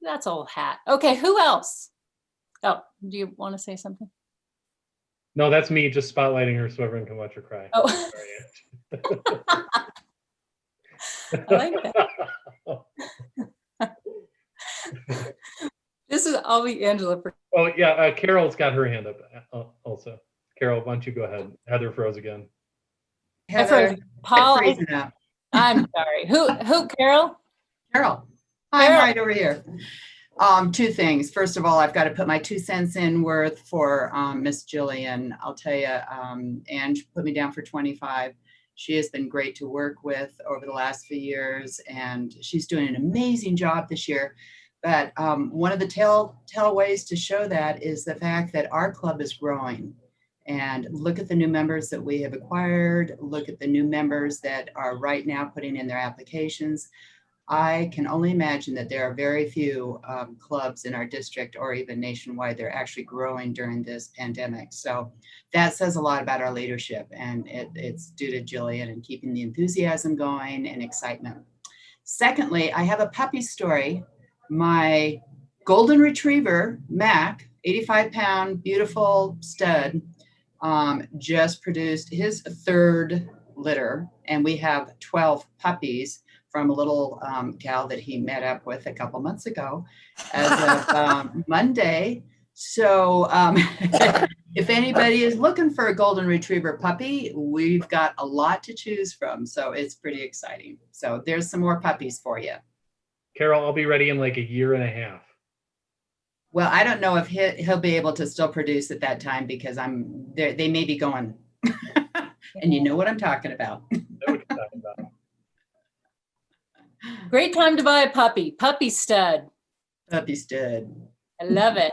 That's old hat. Okay, who else? Oh, do you want to say something? No, that's me just spotlighting her so everyone can watch her cry. Oh. I like that. This is, I'll be Angela. Oh yeah, Carol's got her hand up also. Carol, why don't you go ahead? Heather froze again. Heather, Paul, I'm sorry. Who, Carol? Carol. I'm right over here. Two things. First of all, I've got to put my 2 cents in worth for Miss Jillian. I'll tell you, Ange put me down for 25. She has been great to work with over the last few years, and she's doing an amazing job this year. But one of the tell ways to show that is the fact that our club is growing. And look at the new members that we have acquired. Look at the new members that are right now putting in their applications. I can only imagine that there are very few clubs in our district or even nationwide that are actually growing during this pandemic. So that says a lot about our leadership, and it's due to Jillian and keeping the enthusiasm going and excitement. Secondly, I have a puppy story. My golden retriever, Mac, 85-pound, beautiful stud, just produced his 3rd litter, and we have 12 puppies from a little gal that he met up with a couple months ago as of Monday. So if anybody is looking for a golden retriever puppy, we've got a lot to choose from. So it's pretty exciting. So there's some more puppies for you. Carol, I'll be ready in like a year and a half. Well, I don't know if he'll be able to still produce at that time, because they may be going. And you know what I'm talking about. Great time to buy a puppy. Puppy stud. Puppy stud. I love it.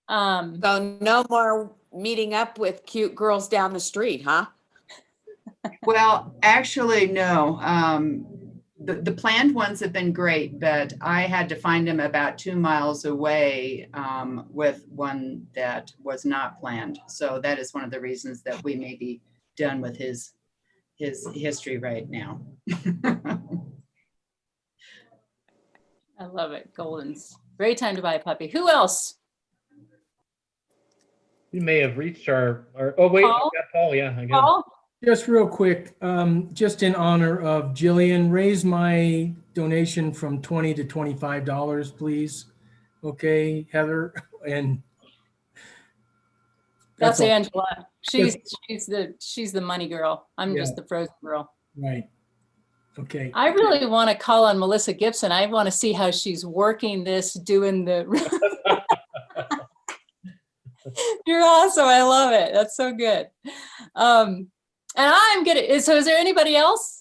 So no more meeting up with cute girls down the street, huh? Well, actually, no. The planned ones have been great, but I had to find him about 2 miles away with one that was not planned. So that is one of the reasons that we may be done with his history right now. I love it. Golden's. Great time to buy a puppy. Who else? We may have reached our oh wait, Paul? we got Paul, yeah. Again. Paul? Just real quick, just in honor of Jillian, raise my donation from $20 to $25, please. Okay, Heather, and That's all. Angela. She's the money girl. I'm just the frozen girl. Right. Okay. I really want to call on Melissa Gibson. I want to see how she's working this, doing the. You're awesome. I love it. That's so good. And I'm gonna. So, is there anybody else?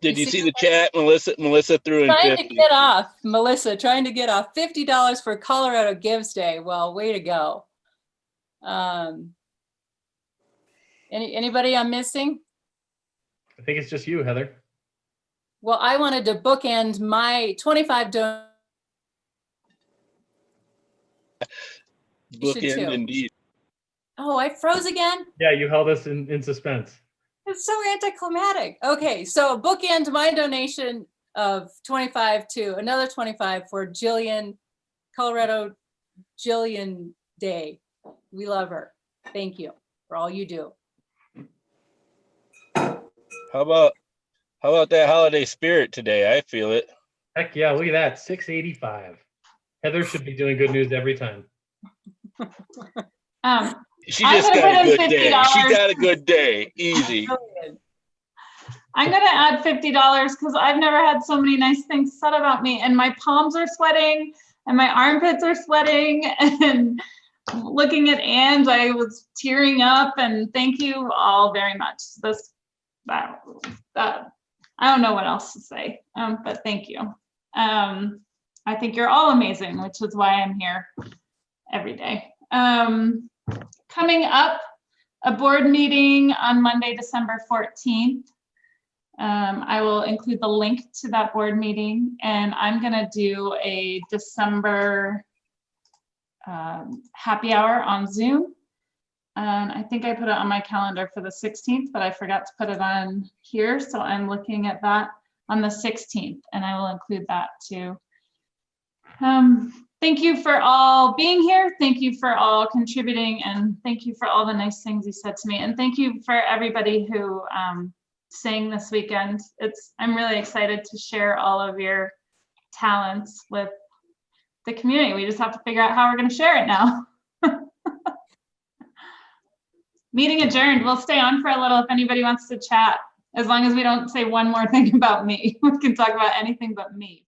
Did you see the chat? Melissa threw in Trying 50. to get off, Melissa, trying to get off $50 for Colorado Gives Day. Well, way to go. Anybody I'm missing? I think it's just you, Heather. Well, I wanted to bookend my 25 Bookend indeed. Oh, I froze again? Yeah, you held us in suspense. It's so anticlimactic. Okay, so bookend my donation of 25 to another 25 for Jillian, Colorado Jillian Day. We love her. Thank you for all you do. How about that holiday spirit today? I feel it. Heck yeah, look at that, 685. Heather should be doing good news every time. She just got a good day. She got a good day. Easy. I'm gonna add $50 because I've never had so many nice things said about me, and my palms are sweating and my armpits are sweating, and looking at Ange, I was tearing up, and thank you all very much. I don't know what else to say, but thank you. I think you're all amazing, which is why I'm here every day. Coming up, a board meeting on Monday, December 14th. I will include the link to that board meeting, and I'm gonna do a December happy hour on Zoom. And I think I put it on my calendar for the 16th, but I forgot to put it on here. So I'm looking at that on the 16th, and I will include that too. Thank you for all being here. Thank you for all contributing, and thank you for all the nice things you said to me. And thank you for everybody who sang this weekend. I'm really excited to share all of your talents with the community. We just have to figure out how we're going to share it now. Meeting adjourned. We'll stay on for a little if anybody wants to chat, as long as we don't say one more thing about me. We can talk about anything but me.